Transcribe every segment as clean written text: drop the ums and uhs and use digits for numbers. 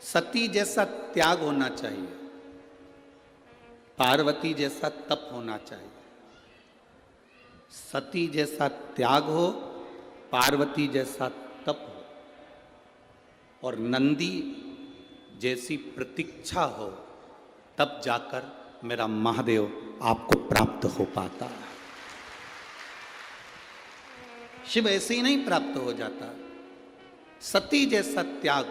सती जैसा त्याग होना चाहिए, पार्वती जैसा तप होना चाहिए। सती जैसा त्याग हो, पार्वती जैसा तप हो और नंदी जैसी प्रतीक्षा हो, तब जाकर मेरा महादेव आपको प्राप्त हो पाता है। शिव ऐसे ही नहीं प्राप्त हो जाता। सती जैसा त्याग।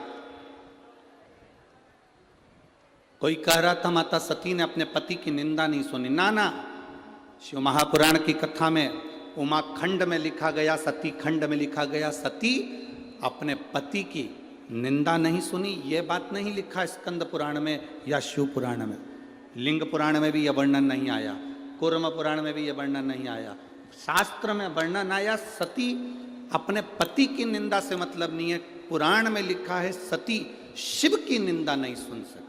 कोई कह रहा था माता सती ने अपने पति की निंदा नहीं सुनी। ना ना, शिव महापुराण की कथा में उमा खंड में लिखा गया, सती खंड में लिखा गया, सती अपने पति की निंदा नहीं सुनी। यह बात नहीं लिखा स्कंद पुराण में या शिव पुराण में। लिंग पुराण में भी यह वर्णन नहीं आया, कूर्म पुराण में भी यह वर्णन नहीं आया। शास्त्र में वर्णन आया सती अपने पति की निंदा से मतलब नहीं है। पुराण में लिखा है सती शिव की निंदा नहीं सुन सकी।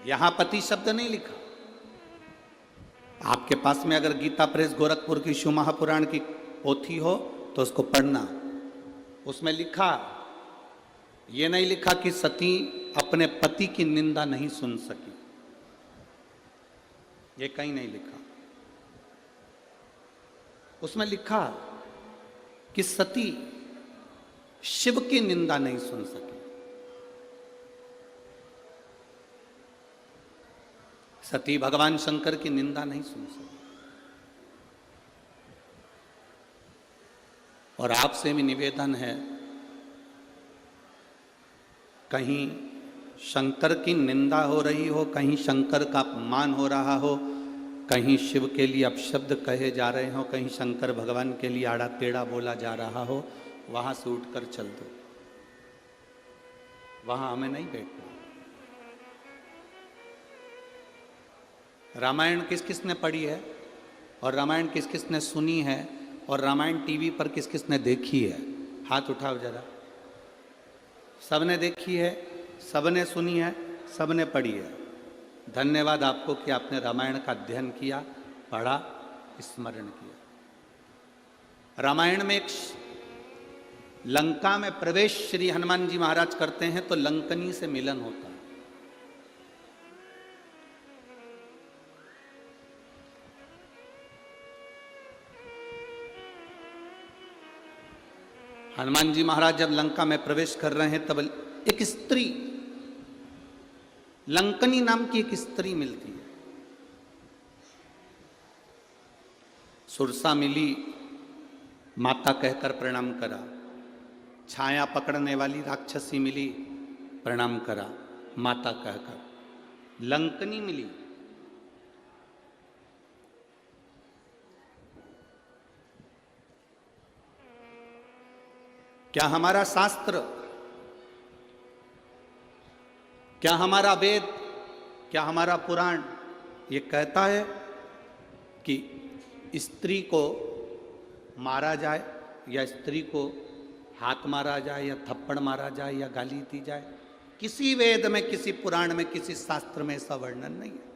यहां पति शब्द नहीं लिखा। आपके पास में अगर गीता प्रेस गोरखपुर की शिव महापुराण की पोथी हो तो उसको पढ़ना। उसमें लिखा, यह नहीं लिखा कि सती अपने पति की निंदा नहीं सुन सकी। यह कहीं नहीं लिखा। उसमें लिखा कि सती शिव की निंदा नहीं सुन सकी। सती भगवान शंकर की निंदा नहीं सुन सकी। और आपसे भी निवेदन है, कहीं शंकर की निंदा हो रही हो, कहीं शंकर का अपमान हो रहा हो, कहीं शिव के लिए अपशब्द कहे जा रहे हो, कहीं शंकर भगवान के लिए आड़ा टेढ़ा बोला जा रहा हो, वहां से उठकर चल दो। वहां हमें नहीं बैठना। रामायण किस किस ने पढ़ी है और रामायण किस किस ने सुनी है और रामायण टीवी पर किस किस ने देखी है? हाथ उठाओ जरा। सबने देखी है, सबने सुनी है, सबने पढ़ी है। धन्यवाद आपको कि आपने रामायण का अध्ययन किया, पढ़ा, स्मरण किया। रामायण में एक लंका में प्रवेश श्री हनुमान जी महाराज करते हैं तो लंकनी से मिलन होता है। हनुमान जी महाराज जब लंका में प्रवेश कर रहे हैं तब एक स्त्री, लंकनी नाम की एक स्त्री मिलती है। सुरसा मिली, माता कहकर प्रणाम करा। छाया पकड़ने वाली राक्षसी मिली, प्रणाम करा माता कहकर। लंकनी मिली, क्या हमारा शास्त्र, क्या हमारा वेद, क्या हमारा पुराण ये कहता है कि स्त्री को मारा जाए या स्त्री को हाथ मारा जाए या थप्पड़ मारा जाए या गाली दी जाए? किसी वेद में, किसी पुराण में, किसी शास्त्र में ऐसा वर्णन नहीं है।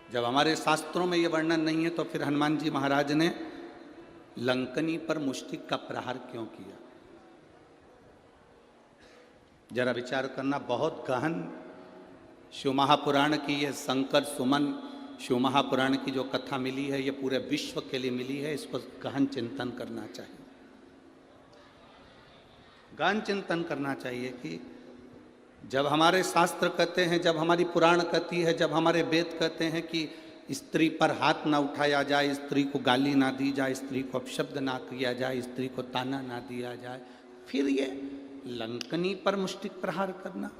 जब हमारे शास्त्रों में यह वर्णन नहीं है तो फिर हनुमान जी महाराज ने लंकनी पर मुष्टिक का प्रहार क्यों किया? जरा विचार करना। बहुत गहन शिव महापुराण की ये शंकर सुमन शिव महापुराण की जो कथा मिली है, ये पूरे विश्व के लिए मिली है। इसको गहन चिंतन करना चाहिए। गहन चिंतन करना चाहिए कि जब हमारे शास्त्र कहते हैं, जब हमारी पुराण कहती है, जब हमारे वेद कहते हैं कि स्त्री पर हाथ ना उठाया जाए, स्त्री को गाली ना दी जाए, स्त्री को अपशब्द ना किया जाए, स्त्री को ताना ना दिया जाए, फिर ये लंकनी पर मुष्टिक प्रहार करना।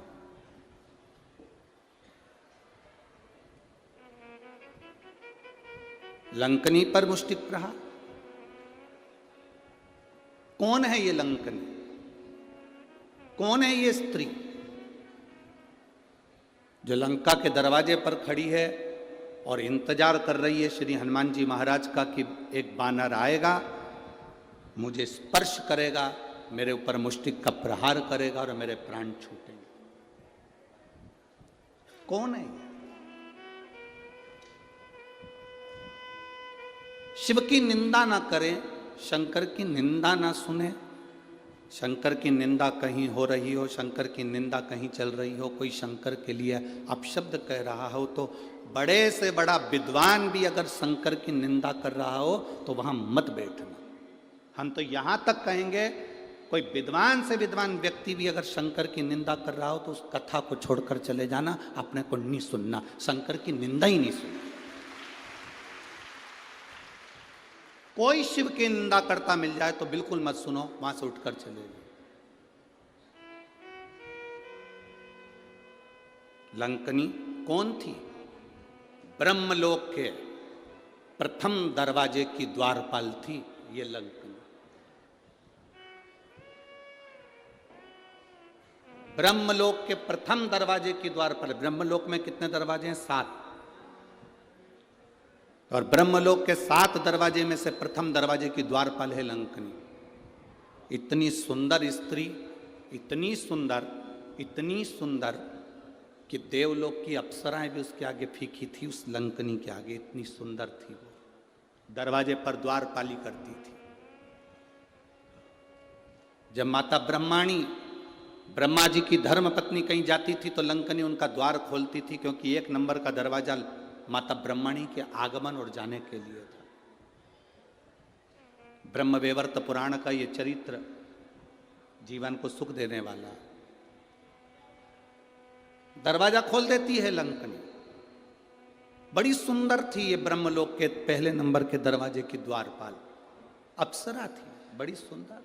लंकनी पर मुष्टिक प्रहार। कौन है ये लंकनी? कौन है ये स्त्री जो लंका के दरवाजे पर खड़ी है और इंतजार कर रही है श्री हनुमान जी महाराज का कि एक बानर आएगा, मुझे स्पर्श करेगा, मेरे ऊपर मुष्टिक का प्रहार करेगा और मेरे प्राण छूटेंगे? कौन है? शिव की निंदा ना करें, शंकर की निंदा ना सुने। शंकर की निंदा कहीं हो रही हो, शंकर की निंदा कहीं चल रही हो, कोई शंकर के लिए अपशब्द कह रहा हो, तो बड़े से बड़ा विद्वान भी अगर शंकर की निंदा कर रहा हो तो वहां मत बैठना। हम तो यहां तक कहेंगे, कोई विद्वान से विद्वान व्यक्ति भी अगर शंकर की निंदा कर रहा हो तो उस कथा को छोड़कर चले जाना, अपने को नहीं सुनना, शंकर की निंदा ही नहीं सुनना। कोई शिव की निंदा करता मिल जाए तो बिल्कुल मत सुनो, वहां से उठकर चले जाओ। लंकनी कौन थी? ब्रह्मलोक के प्रथम दरवाजे की द्वारपाल थी ये लंकनी। ब्रह्मलोक के प्रथम दरवाजे की द्वारपाल। ब्रह्मलोक में कितने दरवाजे हैं? 7। और ब्रह्मलोक के 7 दरवाजे में से प्रथम दरवाजे की द्वारपाल है लंकनी। इतनी सुंदर स्त्री, इतनी सुंदर, इतनी सुंदर कि देवलोक की अप्सराएं भी उसके आगे फीकी थी, उस लंकनी के आगे। इतनी सुंदर थी वो, दरवाजे पर द्वारपाली करती थी। जब माता ब्रह्माणी, ब्रह्मा जी की धर्म पत्नी कहीं जाती थी तो लंकनी उनका द्वार खोलती थी, क्योंकि 1 नंबर का दरवाजा माता ब्रह्मणी के आगमन और जाने के लिए था। ब्रह्मवैवर्त पुराण का ये चरित्र जीवन को सुख देने वाला। दरवाजा खोल देती है लंकनी। बड़ी सुंदर थी ये ब्रह्मलोक के पहले नंबर के दरवाजे की द्वारपाल, अप्सरा थी, बड़ी सुंदर।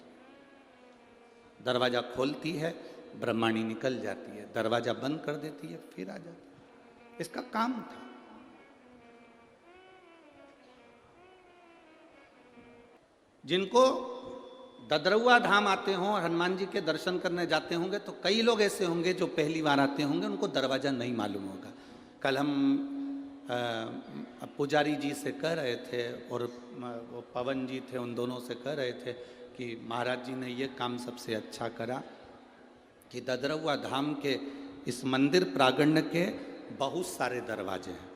दरवाजा खोलती है, ब्रह्माणी निकल जाती है, दरवाजा बंद कर देती है, फिर आ जाती है। इसका काम था। जिनको ददरुआ धाम आते हों, हनुमान जी के दर्शन करने जाते होंगे, तो कई लोग ऐसे होंगे जो पहली बार आते होंगे, उनको दरवाज़ा नहीं मालूम होगा। कल हम पुजारी जी से कह रहे थे और वो पवन जी थे, उन दोनों से कह रहे थे कि महाराज जी ने ये काम सबसे अच्छा करा कि ददरुआ धाम के इस मंदिर प्रांगण के बहुत सारे दरवाजे हैं।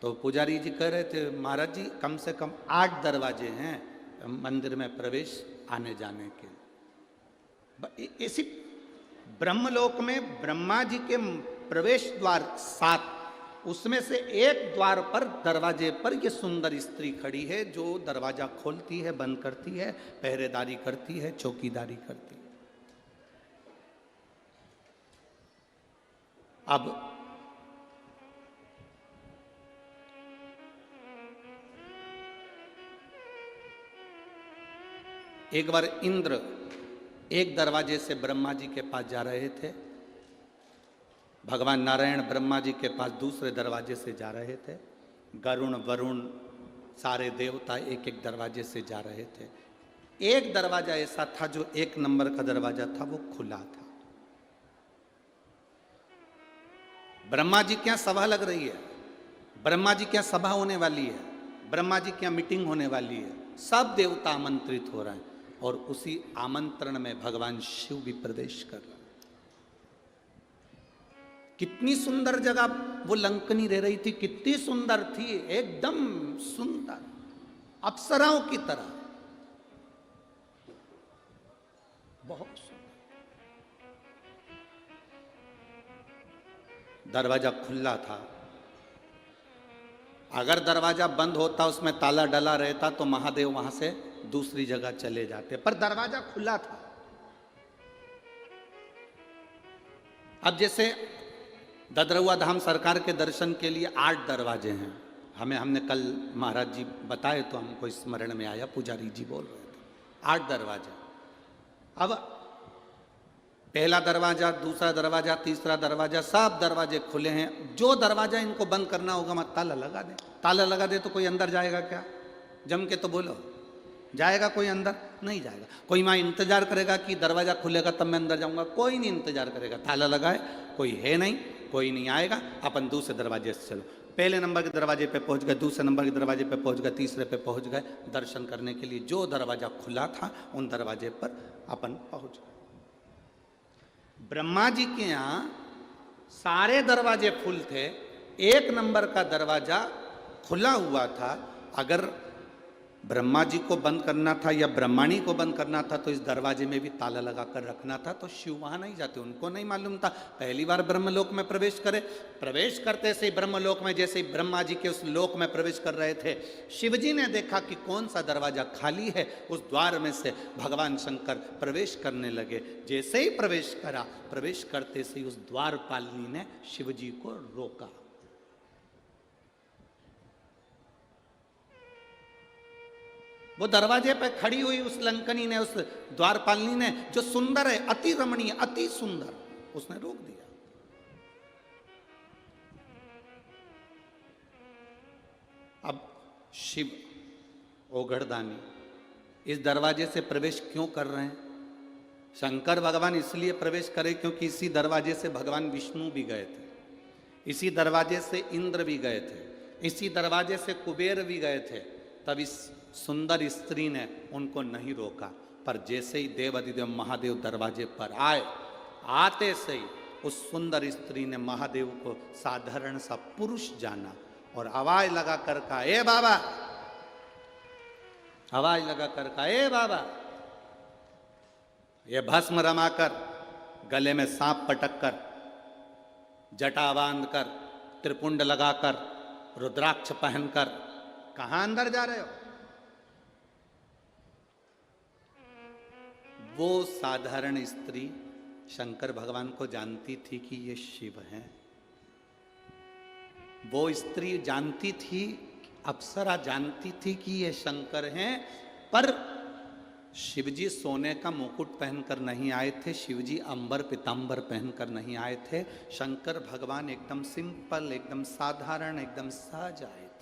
तो पुजारी जी कह रहे थे महाराज जी कम से कम 8 दरवाजे हैं मंदिर में प्रवेश आने जाने के। ऐसी ब्रह्मलोक में ब्रह्मा जी के प्रवेश द्वार 7, उसमें से एक द्वार पर दरवाजे पर ये सुंदर स्त्री खड़ी है, जो दरवाजा खोलती है, बंद करती है, पहरेदारी करती है, चौकीदारी करती है। अब एक बार इंद्र एक दरवाजे से ब्रह्मा जी के पास जा रहे थे, भगवान नारायण ब्रह्मा जी के पास दूसरे दरवाजे से जा रहे थे, गरुण वरुण सारे देवता एक एक दरवाजे से जा रहे थे। एक दरवाजा ऐसा था जो 1 नंबर का दरवाजा था, वो खुला था। ब्रह्मा जी क्या सभा लग रही है, ब्रह्मा जी क्या सभा होने वाली है, ब्रह्मा जी क्या मीटिंग होने वाली है, सब देवता आमंत्रित हो रहे हैं और उसी आमंत्रण में भगवान शिव भी प्रवेश कर रहे हैं। कितनी सुंदर जगह वो लंकनी रह रही थी, कितनी सुंदर थी, एकदम सुंदर, अप्सराओं की तरह, बहुत सुंदर। दरवाजा खुला था। अगर दरवाजा बंद होता, उसमें ताला डला रहता, तो महादेव वहां से दूसरी जगह चले जाते, पर दरवाजा खुला था। अब जैसे ददरुआ धाम सरकार के दर्शन के लिए 8 दरवाजे हैं, हमने कल महाराज जी बताए तो हमको स्मरण में आया, पुजारी जी बोल रहे थे 8 दरवाजे। अब पहला दरवाजा, दूसरा दरवाजा, तीसरा दरवाजा, सब दरवाजे खुले हैं। जो दरवाजा इनको बंद करना होगा मत ताला लगा दे। ताला लगा दे तो कोई अंदर जाएगा क्या? जम के तो बोलो, जाएगा कोई अंदर? नहीं जाएगा। कोई वहाँ इंतजार करेगा कि दरवाजा खुलेगा तब मैं अंदर जाऊंगा? कोई नहीं इंतजार करेगा। ताला लगाए, कोई है नहीं, कोई नहीं आएगा, अपन दूसरे दरवाजे से चलो। पहले नंबर के दरवाजे पे पहुंच गए, दूसरे नंबर के दरवाजे पे पहुंच गए, तीसरे पे पहुंच गए। दर्शन करने के लिए जो दरवाजा खुला था उन दरवाजे पर अपन पहुंच गए। ब्रह्मा जी के यहाँ सारे दरवाजे फुल थे, 1 नंबर का दरवाजा खुला हुआ था। अगर ब्रह्मा जी को बंद करना था या ब्रह्माणी को बंद करना था तो इस दरवाजे में भी ताला लगा कर रखना था, तो शिव वहां नहीं जाते, उनको नहीं मालूम था। पहली बार ब्रह्मलोक में प्रवेश करे, प्रवेश करते से ही ब्रह्मलोक में जैसे ही ब्रह्मा जी के उस लोक में प्रवेश कर रहे थे, शिव जी ने देखा कि कौन सा दरवाजा खाली है, उस द्वार में से भगवान शंकर प्रवेश करने लगे। जैसे ही प्रवेश करा, प्रवेश करते से ही उस द्वारपालिनी ने शिव जी को रोका। वो दरवाजे पे खड़ी हुई उस लंकनी ने, उस द्वारपालिनी ने, जो सुंदर है, अति रमणीय, अति सुंदर, उसने रोक दिया। अब शिव ओघड़दानी इस दरवाजे से प्रवेश क्यों कर रहे हैं? शंकर भगवान इसलिए प्रवेश करे क्योंकि इसी दरवाजे से भगवान विष्णु भी गए थे, इसी दरवाजे से इंद्र भी गए थे, इसी दरवाजे से कुबेर भी गए थे। तब इस सुंदर स्त्री ने उनको नहीं रोका। पर जैसे ही देवाधिदेव महादेव दरवाजे पर आए, आते से ही उस सुंदर स्त्री ने महादेव को साधारण सा पुरुष जाना और आवाज लगा कर कहा, ए बाबा, आवाज लगा कर कहा, ए बाबा। ये भस्म रमाकर, गले में सांप पटक कर, जटा बांध कर, त्रिपुंड लगाकर, रुद्राक्ष पहनकर कहां अंदर जा रहे हो? वो साधारण स्त्री शंकर भगवान को जानती थी कि ये शिव हैं। वो स्त्री जानती थी, अप्सरा जानती थी कि ये शंकर हैं। पर शिवजी सोने का मुकुट पहनकर नहीं आए थे, शिवजी अंबर पीतांबर पहनकर नहीं आए थे। शंकर भगवान एकदम सिंपल, एकदम साधारण, एकदम सहज आए थे।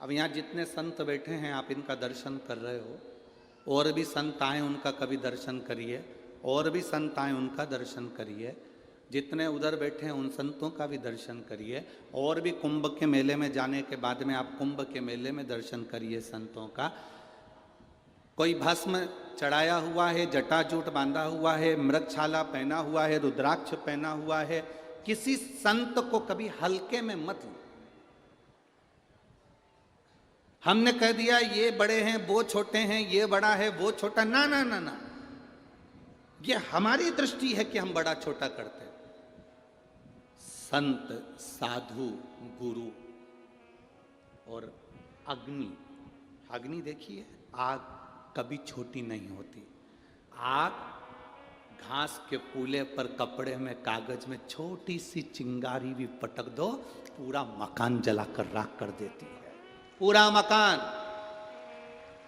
अब यहाँ जितने संत बैठे हैं, आप इनका दर्शन कर रहे हो। और भी संत आए, उनका कभी दर्शन करिए। और भी संत आए, उनका दर्शन करिए। जितने उधर बैठे हैं उन संतों का भी दर्शन करिए। और भी कुंभ के मेले में जाने के बाद में आप कुंभ के मेले में दर्शन करिए संतों का। कोई भस्म चढ़ाया हुआ है, जटाजूट बांधा हुआ है, मृगछाला पहना हुआ है, रुद्राक्ष पहना हुआ है, किसी संत को कभी हल्के में मत लो। हमने कह दिया ये बड़े हैं, वो छोटे हैं, ये बड़ा है, वो छोटा, ना ना ना ना, ये हमारी दृष्टि है कि हम बड़ा छोटा करते हैं। संत, साधु, गुरु और अग्नि, अग्नि देखिए, आग कभी छोटी नहीं होती। आग घास के पूले पर कपड़े में, कागज में छोटी सी चिंगारी भी पटक दो, पूरा मकान जलाकर राख कर देती है, पूरा मकान।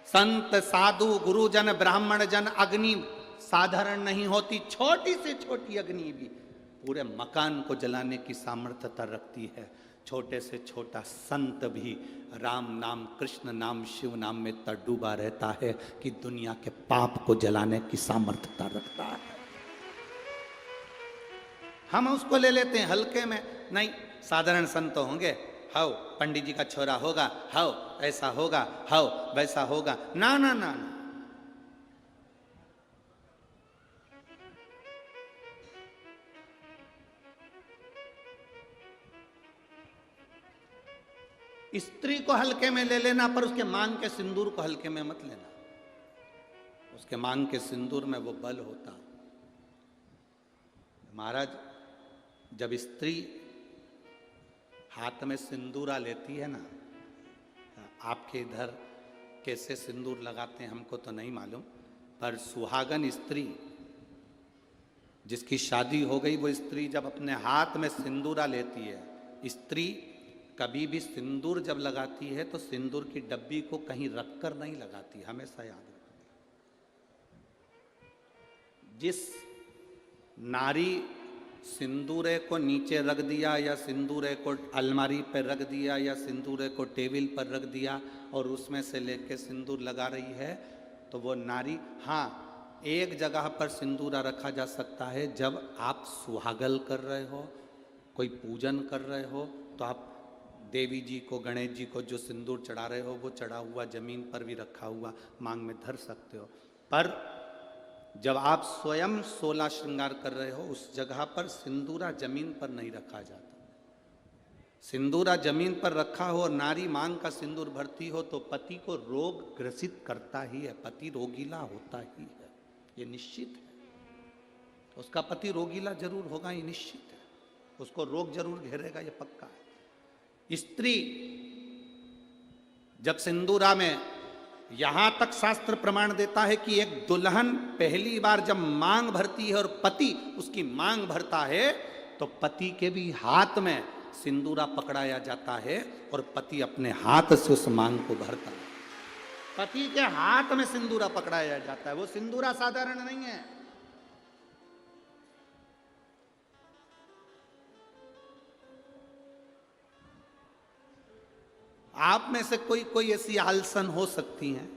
संत, साधु, गुरुजन, ब्राह्मण जन, अग्नि साधारण नहीं होती। छोटी से छोटी अग्नि भी पूरे मकान को जलाने की सामर्थ्यता रखती है। छोटे से छोटा संत भी राम नाम, कृष्ण नाम, शिव नाम में इतना डूबा रहता है कि दुनिया के पाप को जलाने की सामर्थ्यता रखता है। हम उसको ले लेते हैं हल्के में। नहीं, साधारण संत होंगे, हाउ पंडित जी का छोरा होगा, हाउ ऐसा होगा, हाउ वैसा होगा, ना ना ना ना। स्त्री को हल्के में ले लेना, पर उसके मांग के सिंदूर को हल्के में मत लेना। उसके मांग के सिंदूर में वो बल होता। महाराज, जब स्त्री हाथ में सिंदूरा लेती है ना, आपके इधर कैसे सिंदूर लगाते हैं हमको तो नहीं मालूम, पर सुहागन स्त्री जिसकी शादी हो गई, वो स्त्री जब अपने हाथ में सिंदूरा लेती है, स्त्री कभी भी सिंदूर जब लगाती है तो सिंदूर की डब्बी को कहीं रखकर नहीं लगाती, हमेशा याद रखती। जिस नारी सिंदूरे को नीचे रख दिया, या सिंदूरे को अलमारी पर रख दिया, या सिंदूरे को टेबल पर रख दिया और उसमें से लेके सिंदूर लगा रही है, तो वो नारी, हाँ, एक जगह पर सिंदूरा रखा जा सकता है, जब आप सुहागल कर रहे हो, कोई पूजन कर रहे हो, तो आप देवी जी को, गणेश जी को जो सिंदूर चढ़ा रहे हो, वो चढ़ा हुआ जमीन पर भी रखा हुआ मांग में धर सकते हो। पर जब आप स्वयं 16 श्रृंगार कर रहे हो उस जगह पर सिंदूरा जमीन पर नहीं रखा जाता। सिंदूरा जमीन पर रखा हो और नारी मांग का सिंदूर भरती हो तो पति को रोग ग्रसित करता ही है, पति रोगीला होता ही है, ये निश्चित है। उसका पति रोगीला जरूर होगा, ये निश्चित है। उसको रोग जरूर घेरेगा, ये पक्का है। स्त्री जब सिंदूरा में, यहां तक शास्त्र प्रमाण देता है कि एक दुल्हन पहली बार जब मांग भरती है और पति उसकी मांग भरता है तो पति के भी हाथ में सिंदूरा पकड़ाया जाता है और पति अपने हाथ से उस मांग को भरता है। पति के हाथ में सिंदूरा पकड़ाया जाता है। वो सिंदूरा साधारण नहीं है। आप में से कोई ऐसी आलसन हो सकती हैं,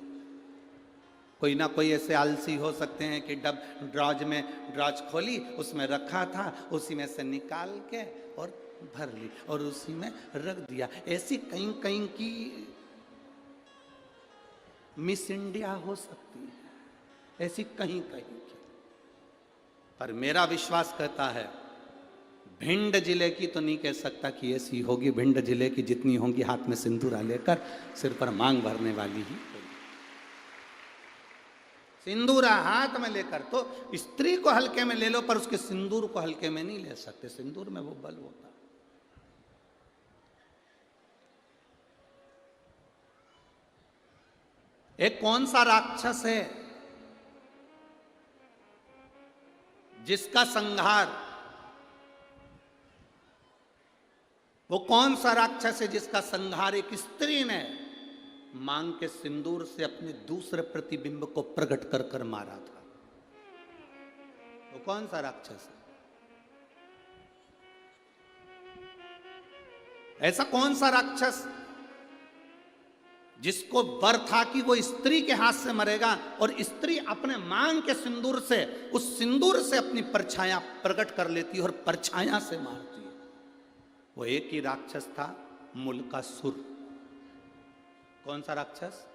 कोई ना कोई ऐसे आलसी हो सकते हैं कि ड्रॉज खोली, उसमें रखा था, उसी में से निकाल के और भर ली और उसी में रख दिया। ऐसी कहीं कहीं की मिस इंडिया हो सकती है, ऐसी कहीं कहीं की। पर मेरा विश्वास कहता है भिंड जिले की तो नहीं कह सकता कि ऐसी होगी। भिंड जिले की जितनी होंगी हाथ में सिंदूरा लेकर सिर पर मांग भरने वाली ही होगी। सिंदूरा हाथ में लेकर तो स्त्री को हल्के में ले लो, पर उसके सिंदूर को हल्के में नहीं ले सकते। सिंदूर में वो बल होता है। एक कौन सा राक्षस है जिसका संहार, वो कौन सा राक्षस है जिसका संहार एक स्त्री ने मांग के सिंदूर से अपने दूसरे प्रतिबिंब को प्रकट कर कर मारा था? वो कौन सा राक्षस है? ऐसा कौन सा राक्षस जिसको वर था कि वो स्त्री के हाथ से मरेगा और स्त्री अपने मांग के सिंदूर से, उस सिंदूर से अपनी परछाया प्रकट कर लेती है और परछाया से मारती है? वो एक ही राक्षस था, मुल्कासुर। कौन सा राक्षस?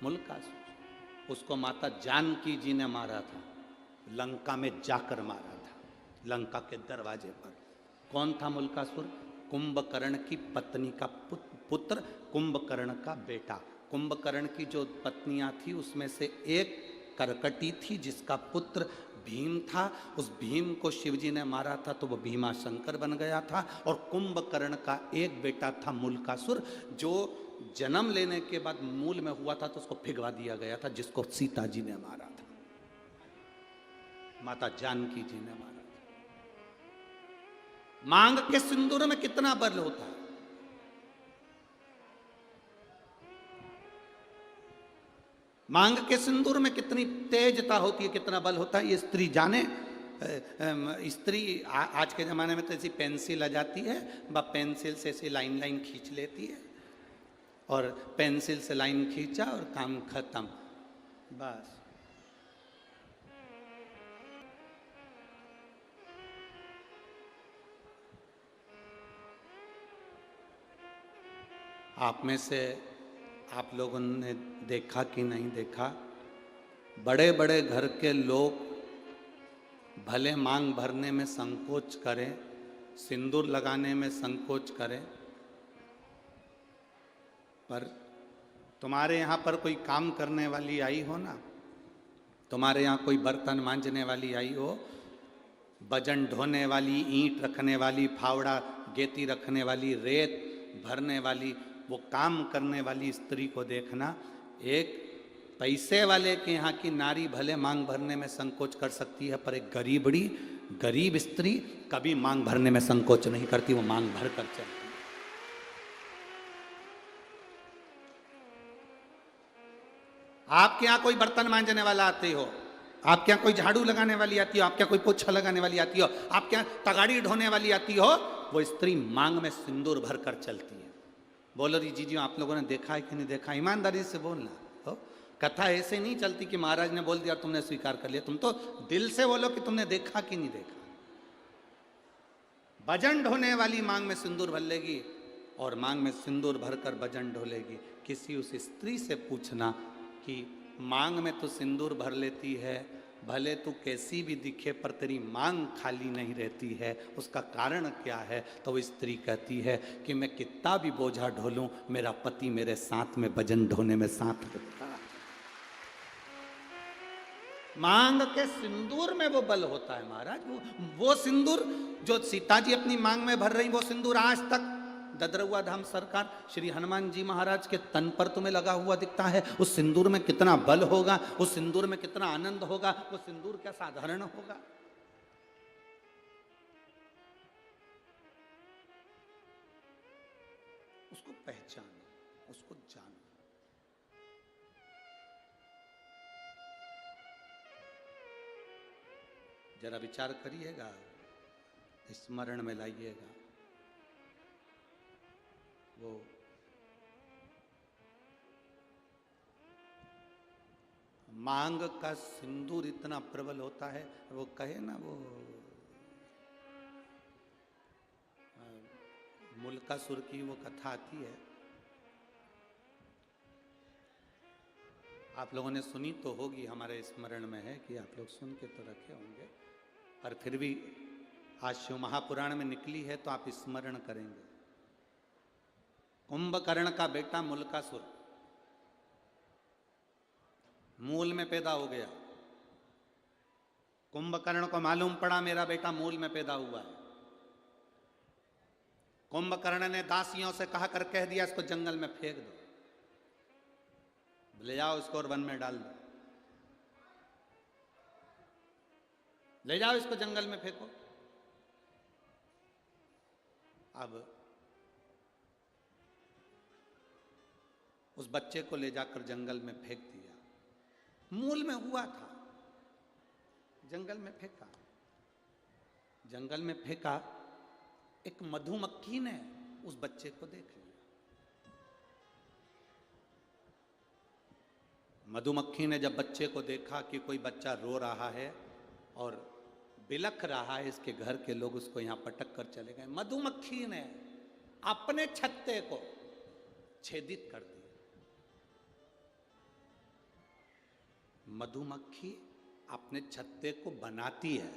मुल्कासुर। उसको माता जानकी जी ने मारा था, लंका में जाकर मारा था, लंका के दरवाजे पर। कौन था मुल्कासुर? कुंभकर्ण की पत्नी का पुत्र, कुंभकर्ण का बेटा। कुंभकर्ण की जो पत्नियां थी उसमें से एक करकटी थी जिसका पुत्र भीम था। उस भीम को शिवजी ने मारा था तो वो भीमा शंकर बन गया था। और कुंभकर्ण का एक बेटा था मुल्कासुर, जो जन्म लेने के बाद मूल में हुआ था तो उसको भिगवा दिया गया था, जिसको सीता जी ने मारा था, माता जानकी जी ने मारा था। मांग के सिंदूर में कितना बल होता है। मांग के सिंदूर में कितनी तेजता होती है, कितना बल होता है, ये स्त्री जाने। स्त्री आज के ज़माने में तो ऐसी पेंसिल आ जाती है, वह पेंसिल से ऐसी लाइन लाइन खींच लेती है और पेंसिल से लाइन खींचा और काम खत्म, बस। आप में से आप लोगों ने देखा कि नहीं देखा, बड़े बड़े घर के लोग भले मांग भरने में संकोच करें, सिंदूर लगाने में संकोच करें, पर तुम्हारे यहाँ पर कोई काम करने वाली आई हो ना, तुम्हारे यहाँ कोई बर्तन मांजने वाली आई हो, वजन ढोने वाली, ईंट रखने वाली, फावड़ा गेती रखने वाली, रेत भरने वाली, वो काम करने वाली स्त्री को देखना। एक पैसे वाले के यहाँ की नारी भले मांग भरने में संकोच कर सकती है, पर एक गरीब स्त्री कभी मांग भरने में संकोच नहीं करती, वो मांग भर कर चलती। आपके यहाँ कोई बर्तन मांजने वाला आते हो, आपके यहाँ कोई झाड़ू लगाने वाली आती हो, आपके यहाँ कोई पोछा लगाने वाली आती हो, आपके यहाँ तगाड़ी ढोने वाली आती हो, वो स्त्री मांग में सिंदूर भर कर चलती है। बोलो री जीजी, आप लोगों ने देखा है कि नहीं देखा? ईमानदारी से बोलना हो। कथा ऐसे नहीं चलती कि महाराज ने बोल दिया तुमने स्वीकार कर लिया। तुम तो दिल से बोलो कि तुमने देखा कि नहीं देखा। वजन ढोने वाली मांग में सिंदूर भर लेगी और मांग में सिंदूर भरकर वजन ढोलेगी। किसी उस स्त्री से पूछना कि मांग में तो सिंदूर भर लेती है भले तू कैसी भी दिखे पर तेरी मांग खाली नहीं रहती है। उसका कारण क्या है? तो वो स्त्री कहती है कि मैं कितना भी बोझा ढोलूं, मेरा पति मेरे साथ में भजन ढोने में साथ रहता है। मांग के सिंदूर में वो बल होता है महाराज। वो सिंदूर जो सीता जी अपनी मांग में भर रही, वो सिंदूर आज तक ददरुआ धाम सरकार श्री हनुमान जी महाराज के तन पर तुम्हें लगा हुआ दिखता है। उस सिंदूर में कितना बल होगा, उस सिंदूर में कितना आनंद होगा। वो सिंदूर क्या साधारण होगा? उसको पहचानो, उसको जानो। जरा विचार करिएगा, स्मरण में लाइएगा। वो मांग का सिंदूर इतना प्रबल होता है। वो कहे ना, वो मुल्कासुर की वो कथा आती है, आप लोगों ने सुनी तो होगी, हमारे स्मरण में है कि आप लोग सुन के तो रखे होंगे, पर फिर भी आज शिव महापुराण में निकली है तो आप स्मरण करेंगे। कुंभकर्ण का बेटा मुल्कासुर मूल में पैदा हो गया। कुंभकर्ण को मालूम पड़ा मेरा बेटा मूल में पैदा हुआ है। कुंभकर्ण ने दासियों से कहा कर कह दिया, इसको जंगल में फेंक दो, ले जाओ इसको और वन में डाल दो, ले जाओ इसको जंगल में फेंको। अब उस बच्चे को ले जाकर जंगल में फेंक दिया। मूल में हुआ था, जंगल में फेंका। जंगल में फेंका, एक मधुमक्खी ने उस बच्चे को देख लिया। मधुमक्खी ने जब बच्चे को देखा कि कोई बच्चा रो रहा है और बिलख रहा है, इसके घर के लोग उसको यहां पटक कर चले गए। मधुमक्खी ने अपने छत्ते को छेदित कर दिया। मधुमक्खी अपने छत्ते को बनाती है,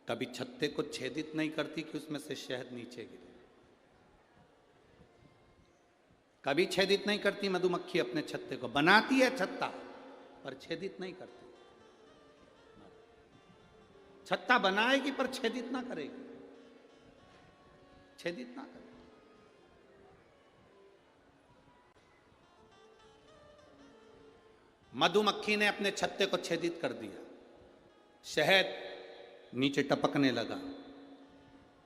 कभी छत्ते को छेदित नहीं करती कि उसमें से शहद नीचे गिरे। कभी छेदित नहीं करती मधुमक्खी अपने छत्ते को, बनाती है छत्ता पर छेदित नहीं करती। छत्ता बनाएगी पर छेदित ना करेगी, छेदित ना करेगी। मधुमक्खी ने अपने छत्ते को छेदित कर दिया, शहद नीचे टपकने लगा।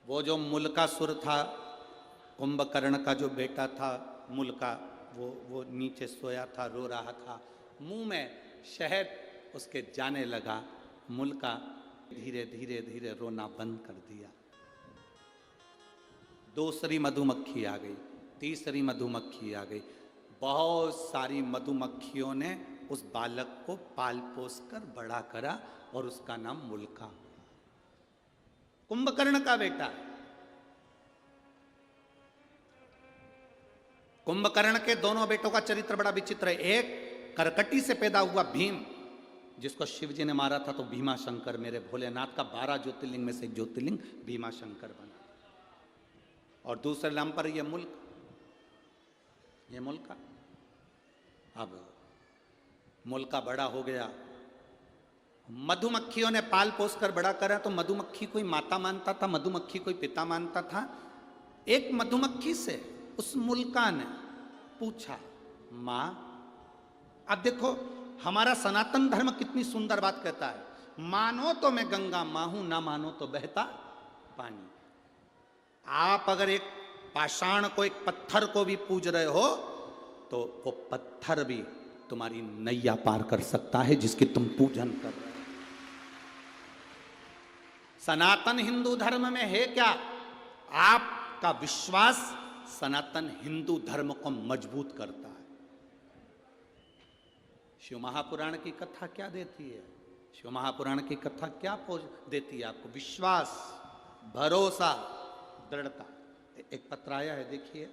वो जो मुल्कासुर था, कुंभकर्ण का जो बेटा था मुल्का, वो नीचे सोया था, रो रहा था। मुंह में शहद उसके जाने लगा। मुल्का धीरे धीरे धीरे रोना बंद कर दिया। दूसरी मधुमक्खी आ गई, तीसरी मधुमक्खी आ गई। बहुत सारी मधुमक्खियों ने उस बालक को पाल पोस कर बड़ा करा और उसका नाम मुल्का, कुंभकर्ण का बेटा। कुंभकर्ण के दोनों बेटों का चरित्र बड़ा विचित्र है। एक करकटी से पैदा हुआ भीम, जिसको शिव जी ने मारा था तो भीमा शंकर, मेरे भोलेनाथ का 12 ज्योतिर्लिंग में से एक ज्योतिर्लिंग भीमा शंकर बना। और दूसरे नाम पर यह मुल्क, ये मुल्का। अब मुल्का बड़ा हो गया, मधुमक्खियों ने पाल पोस कर बड़ा करा। तो मधुमक्खी कोई माता मानता था, मधुमक्खी कोई पिता मानता था। एक मधुमक्खी से उस मुल्का ने पूछा, मां, अब देखो हमारा सनातन धर्म कितनी सुंदर बात कहता है, मानो तो मैं गंगा मां हूं, ना मानो तो बहता पानी। आप अगर एक पाषाण को, एक पत्थर को भी पूज रहे हो तो वो पत्थर भी तुम्हारी नैया पार कर सकता है जिसकी तुम पूजन कर रहे हो। सनातन हिंदू धर्म में है क्या? आपका विश्वास सनातन हिंदू धर्म को मजबूत करता है। शिव महापुराण की कथा क्या देती है? शिव महापुराण की कथा क्या देती है आपको? विश्वास, भरोसा, दृढ़ता। एक पत्र आया है, देखिए।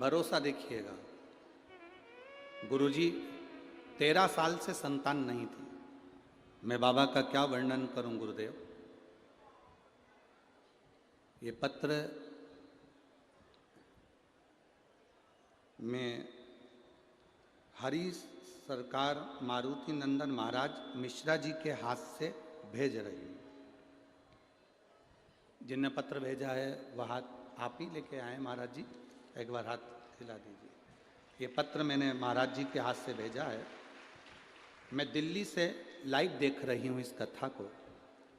भरोसा देखिएगा। गुरुजी 13 साल से संतान नहीं थी। मैं बाबा का क्या वर्णन करूं गुरुदेव। ये पत्र में हरि सरकार मारुति नंदन महाराज मिश्रा जी के हाथ से भेज रही हूँ। जिनने पत्र भेजा है वह हाथ आप ही लेके आए महाराज जी, एक बार हाथ हिला दीजिए। ये पत्र मैंने महाराज जी के हाथ से भेजा है। मैं दिल्ली से लाइव देख रही हूँ इस कथा को।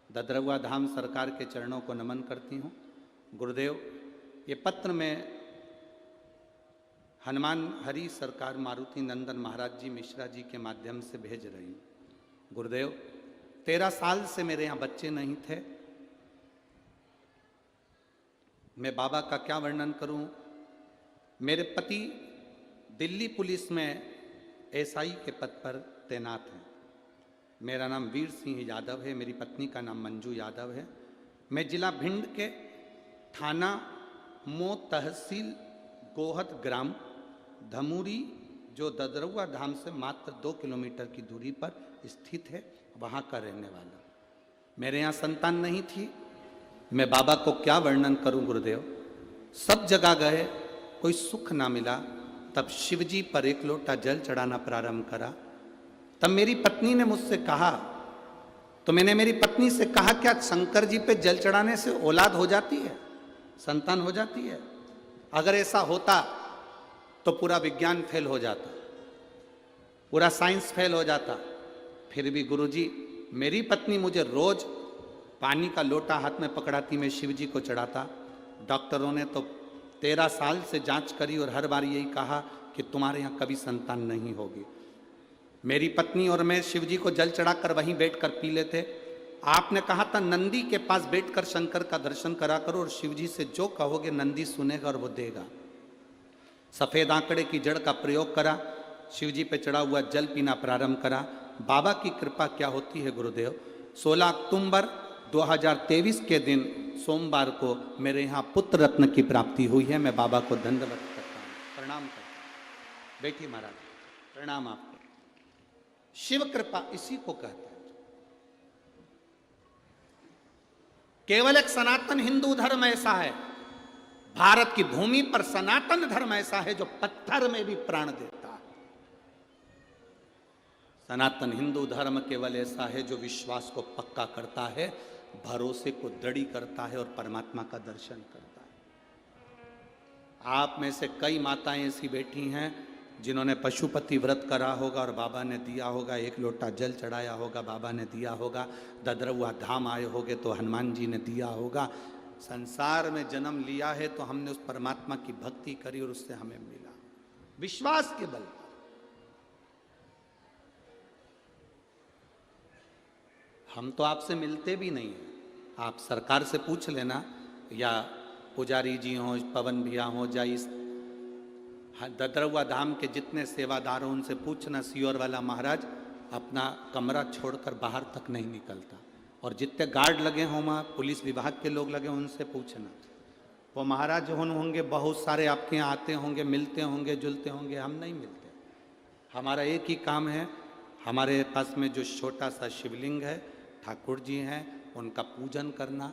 ददरवा धाम सरकार के चरणों को नमन करती हूँ। गुरुदेव, ये पत्र में हनुमान हरि सरकार मारुति नंदन महाराज जी मिश्रा जी के माध्यम से भेज रही हूँ। गुरुदेव, 13 साल से मेरे यहाँ बच्चे नहीं थे। मैं बाबा का क्या वर्णन करूं। मेरे पति दिल्ली पुलिस में एसआई के पद पर तैनात हैं। मेरा नाम वीर सिंह यादव है, मेरी पत्नी का नाम मंजू यादव है। मैं जिला भिंड के थाना मो तहसील गोहद ग्राम धमूरी, जो ददरवा धाम से मात्र 2 किलोमीटर की दूरी पर स्थित है, वहाँ का रहने वाला। मेरे यहाँ संतान नहीं थी। मैं बाबा को क्या वर्णन करूं गुरुदेव। सब जगह गए, कोई सुख ना मिला। तब शिवजी पर 1 लोटा जल चढ़ाना प्रारंभ करा। तब मेरी पत्नी ने मुझसे कहा, तो मैंने मेरी पत्नी से कहा, क्या शंकर जी पे जल चढ़ाने से औलाद हो जाती है, संतान हो जाती है? अगर ऐसा होता तो पूरा विज्ञान फेल हो जाता, पूरा साइंस फेल हो जाता। फिर भी गुरुजी, मेरी पत्नी मुझे रोज पानी का लोटा हाथ में पकड़ाती, मैं शिव जी को चढ़ाता। डॉक्टरों ने तो 13 साल से जांच करी और हर बार यही कहा कि तुम्हारे यहाँ कभी संतान नहीं होगी। मेरी पत्नी और मैं शिव जी को जल चढ़ाकर वहीं बैठकर पी लेते। आपने कहा था नंदी के पास बैठकर शंकर का दर्शन करा करो और शिव जी से जो कहोगे नंदी सुनेगा और वो देगा। सफेद आंकड़े की जड़ का प्रयोग करा, शिव जी पे चढ़ा हुआ जल पीना प्रारंभ करा। बाबा की कृपा क्या होती है गुरुदेव। 16 अक्टूबर 2023 के दिन सोमवार को मेरे यहाँ पुत्र रत्न की प्राप्ति हुई है। मैं बाबा को दंडवत करता हूँ, प्रणाम करता हूँ। बैठिए महाराज, प्रणाम आपको। शिव कृपा इसी को कहते हैं। केवल एक सनातन हिंदू धर्म ऐसा है, भारत की भूमि पर सनातन धर्म ऐसा है जो पत्थर में भी प्राण देता है। सनातन हिंदू धर्म केवल ऐसा है जो विश्वास को पक्का करता है, भरोसे को दृढ़ करता है और परमात्मा का दर्शन करता है। आप में से कई माताएं ऐसी बैठी हैं जिन्होंने पशुपति व्रत करा होगा और बाबा ने दिया होगा, 1 लोटा जल चढ़ाया होगा, बाबा ने दिया होगा। ददरवा धाम आए होगे तो हनुमान जी ने दिया होगा। संसार में जन्म लिया है तो हमने उस परमात्मा की भक्ति करी और उससे हमें मिला, विश्वास के बल पर। हम तो आपसे मिलते भी नहीं हैं। आप सरकार से पूछ लेना, या पुजारी जी हों, पवन भैया हों, या इस ददरवा धाम के जितने सेवादार हों उनसे पूछना, सियोर वाला महाराज अपना कमरा छोड़कर बाहर तक नहीं निकलता। और जितने गार्ड लगे हों वहाँ पुलिस विभाग के लोग लगे उनसे पूछना। वो महाराज होंगे बहुत सारे आपके यहाँ आते होंगे, मिलते होंगे, जुलते होंगे, हम नहीं मिलते। हमारा एक ही काम है, हमारे पास में जो छोटा सा शिवलिंग है, ठाकुर जी हैं, उनका पूजन करना।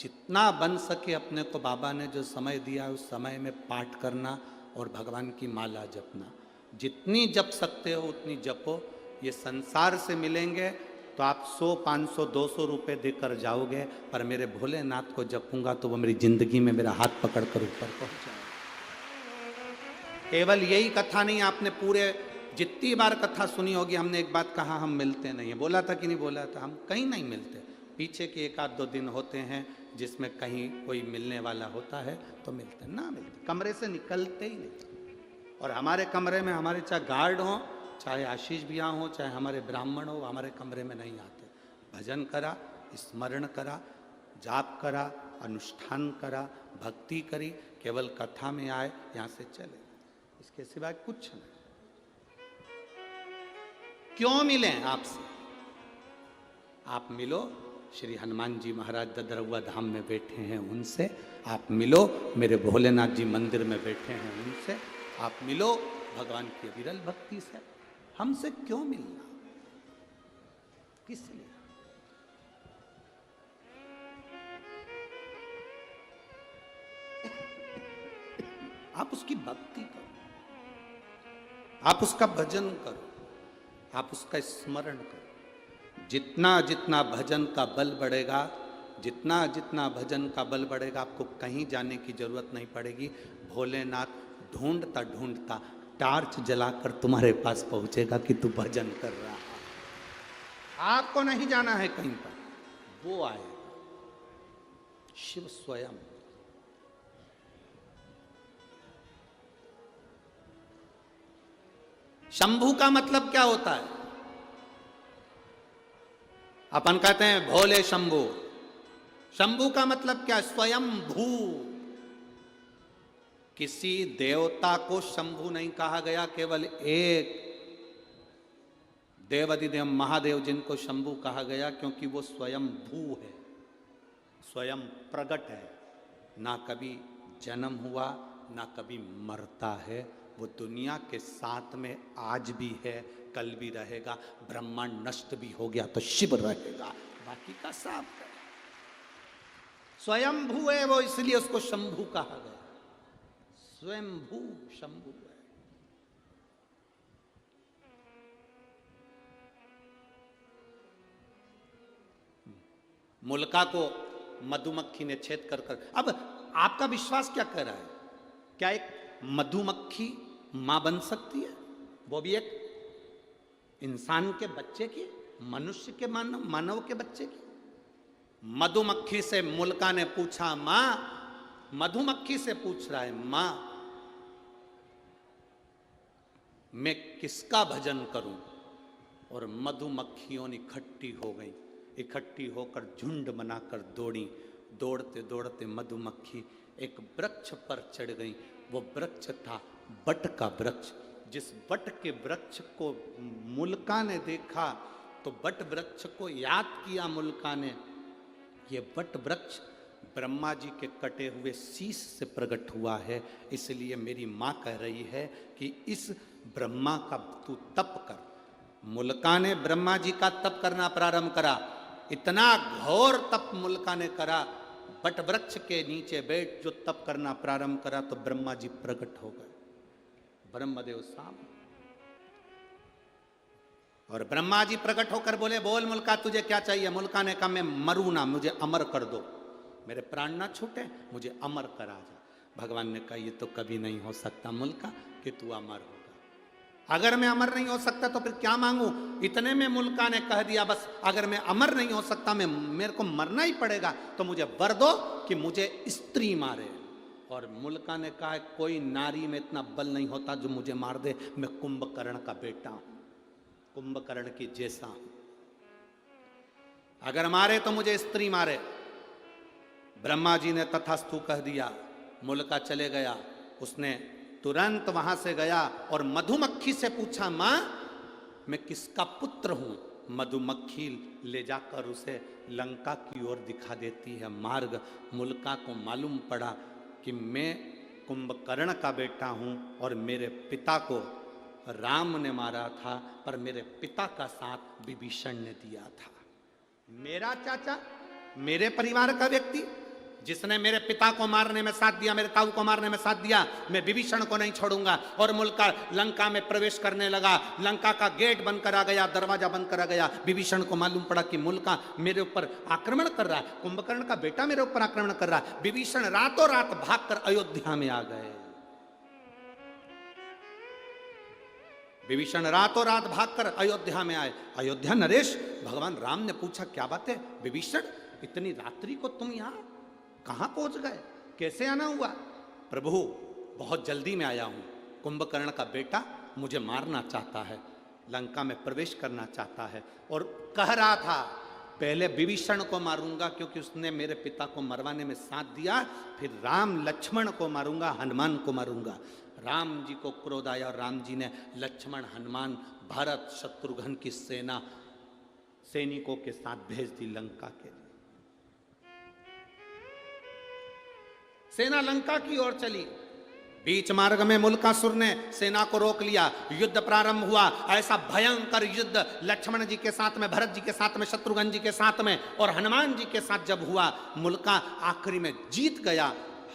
जितना बन सके अपने को बाबा ने जो समय दिया है उस समय में पाठ करना और भगवान की माला जपना। जितनी जप सकते हो उतनी जपो। ये संसार से मिलेंगे तो आप 100, 500, 200 रुपये देकर जाओगे, पर मेरे भोलेनाथ को जपूंगा तो वो मेरी जिंदगी में मेरा हाथ पकड़कर ऊपर पहुंचाएगा। केवल यही कथा नहीं, आपने पूरे जितनी बार कथा सुनी होगी, हमने एक बात कहा, हम मिलते नहीं है। बोला था कि नहीं बोला था? हम कहीं नहीं मिलते। पीछे के 1-2 दिन होते हैं जिसमें कहीं कोई मिलने वाला होता है तो मिलते, ना मिलते कमरे से निकलते ही नहीं। और हमारे कमरे में हमारे चाहे गार्ड हों, चाहे आशीष भैया हो, चाहे हमारे ब्राह्मण हो, हमारे कमरे में नहीं आते। भजन करा, स्मरण करा, जाप करा, अनुष्ठान करा, भक्ति करी, केवल कथा में आए, यहाँ से चले, इसके सिवाय कुछ नहीं। क्यों मिलें आपसे? आप मिलो श्री हनुमान जी महाराज ददरहुआ धाम में बैठे हैं, उनसे आप मिलो। मेरे भोलेनाथ जी मंदिर में बैठे हैं, उनसे आप मिलो। भगवान की अविरल भक्ति से हमसे क्यों मिलना, किस लिए? आप उसकी भक्ति करो, आप उसका भजन करो, आप उसका स्मरण करो। जितना जितना भजन का बल बढ़ेगा, जितना जितना भजन का बल बढ़ेगा, आपको कहीं जाने की जरूरत नहीं पड़ेगी। भोलेनाथ ढूंढता ढूंढता टार्च जलाकर तुम्हारे पास पहुंचेगा कि तू भजन कर रहा है। आपको नहीं जाना है कहीं पर, वो आएगा, शिव स्वयं। शंभू का मतलब क्या होता है? अपन कहते हैं भोले शंभू। शंभू का मतलब क्या? स्वयं भू। किसी देवता को शंभू नहीं कहा गया, केवल एक देवाधिदेव महादेव जिनको शंभू कहा गया, क्योंकि वो स्वयं भू है, स्वयं प्रकट है। ना कभी जन्म हुआ, ना कभी मरता है। वो दुनिया के साथ में आज भी है, कल भी रहेगा। ब्रह्मांड नष्ट भी हो गया तो शिव रहेगा, बाकी का साफ है। स्वयंभू है वो, इसलिए उसको शंभू कहा गया। स्वयंभू शंभू है। मुल्का को मधुमक्खी ने छेद कर कर। अब आपका विश्वास क्या कह रहा है? क्या एक मधुमक्खी मां बन सकती है? वो भी एक इंसान के बच्चे की, मनुष्य के मानव के बच्चे की? मधुमक्खी से मुल्का ने पूछा, मां, मधुमक्खी से पूछ रहा है, मां मैं किसका भजन करूं? और मधुमक्खियों इकट्ठी हो गई, इकट्ठी होकर झुंड बनाकर दौड़ी। दौड़ते दौड़ते मधुमक्खी एक वृक्ष पर चढ़ गई। वो वृक्ष था बट का वृक्ष। जिस बट के वृक्ष को मुल्का ने देखा तो बट वृक्ष को याद किया मुल्का ने। ये बट वृक्ष ब्रह्मा जी के कटे हुए शीश से प्रकट हुआ है, इसलिए मेरी माँ कह रही है कि इस ब्रह्मा का तू तप कर। मुल्का ने ब्रह्मा जी का तप करना प्रारंभ करा। इतना घोर तप मुल्का ने करा, बट वृक्ष के नीचे बैठ जो तप करना प्रारंभ करा तो ब्रह्मा जी प्रकट हो गए, ब्रह्मदेव सामने। और ब्रह्मा जी प्रकट होकर बोले, बोल मुल्का तुझे क्या चाहिए? मुल्का ने कहा, मैं मरू ना, मुझे अमर कर दो, मेरे प्राण ना छूटे, मुझे अमर करा जा। भगवान ने कहा, ये तो कभी नहीं हो सकता मुल्का कि तू अमर होगा। अगर मैं अमर नहीं हो सकता तो फिर क्या मांगू? इतने में मुल्का ने कह दिया, बस अगर मैं अमर नहीं हो सकता, मेरे को मरना ही पड़ेगा, तो मुझे वर दो कि मुझे स्त्री मारे। और मुल्का ने कहा, कोई नारी में इतना बल नहीं होता जो मुझे मार दे। मैं कुंभकर्ण का बेटा हूं, कुंभकर्ण की जैसा हूं, अगर मारे तो मुझे स्त्री मारे। ब्रह्मा जी ने तथास्तु कह दिया। मुल्का चले गया। उसने तुरंत वहां से गया और मधुमक्खी से पूछा, मां मैं किसका पुत्र हूं? मधुमक्खी ले जाकर उसे लंका की ओर दिखा देती है मार्ग। मुल्का को मालूम पड़ा कि मैं कुंभकर्ण का बेटा हूं और मेरे पिता को राम ने मारा था, पर मेरे पिता का साथ विभीषण ने दिया था। मेरा चाचा, मेरे परिवार का व्यक्ति जिसने मेरे पिता को मारने में साथ दिया, मेरे ताऊ को मारने में साथ दिया, मैं विभीषण को नहीं छोड़ूंगा। और मुल्का लंका में प्रवेश करने लगा। लंका का गेट बंद करा गया, दरवाजा बंद करा गया। विभीषण को मालूम पड़ा कि मुल्का मेरे ऊपर आक्रमण कर रहा है, कुंभकर्ण का बेटा मेरे ऊपर आक्रमण कर रहा है। विभीषण रातों रात भागकर अयोध्या में आ गए। विभीषण रातों रात भागकर अयोध्या में आए। अयोध्या नरेश, भगवान राम ने पूछा, क्या बात है विभीषण, इतनी रात्रि को तुम यहां कहां पहुंच गए, कैसे आना हुआ? प्रभु बहुत जल्दी में आया हूं, कुंभकर्ण का बेटा मुझे मारना चाहता है, लंका में प्रवेश करना चाहता है, और कह रहा था पहले विभीषण को मारूंगा क्योंकि उसने मेरे पिता को मरवाने में साथ दिया, फिर राम लक्ष्मण को मारूंगा, हनुमान को मारूंगा। राम जी को क्रोध आया और राम जी ने लक्ष्मण, हनुमान, भरत, शत्रुघ्न की सेना सैनिकों के साथ भेज दी लंका के लिए। सेना लंका की ओर चली। बीच मार्ग में मुल्कासुर ने सेना को रोक लिया, युद्ध प्रारंभ हुआ। ऐसा भयंकर युद्ध लक्ष्मण जी के साथ में, भरत जी के साथ में, शत्रुघ्न जी के साथ में और हनुमान जी के साथ जब हुआ, मुल्का आखिरी में जीत गया।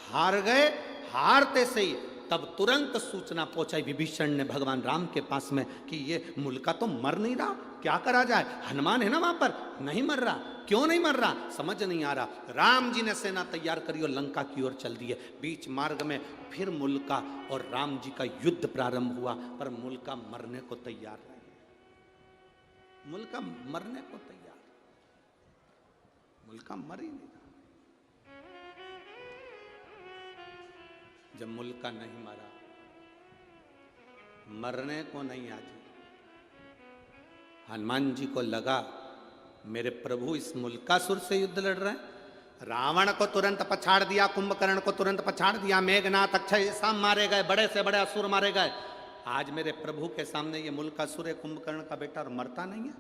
हार गए। हारते से ही तब तुरंत सूचना पहुंचाई विभीषण ने भगवान राम के पास में कि ये मुल्का तो मर नहीं रहा, क्या करा जाए? हनुमान है ना वहां पर, नहीं मर रहा। क्यों नहीं मर रहा? समझ नहीं आ रहा। राम जी ने सेना तैयार करी और लंका की ओर चल दिए। बीच मार्ग में फिर मुल्का और राम जी का युद्ध प्रारंभ हुआ, पर मुल्का मरने को तैयार नहीं। मुल्का मरने को तैयार, मुल्का मर ही नहीं। जब मुल्का नहीं मरा, मरने को नहीं आजी, हनुमान जी को लगा मेरे प्रभु इस मुल्कासुर से युद्ध लड़ रहे हैं। रावण को तुरंत पछाड़ दिया, कुंभकर्ण को तुरंत पछाड़ दिया, मेघनाथ, अक्षय सब मारे गए, बड़े से बड़े असुर मारे गए। आज मेरे प्रभु के सामने ये मुल्कासुर है, कुंभकर्ण का बेटा, और मरता नहीं है।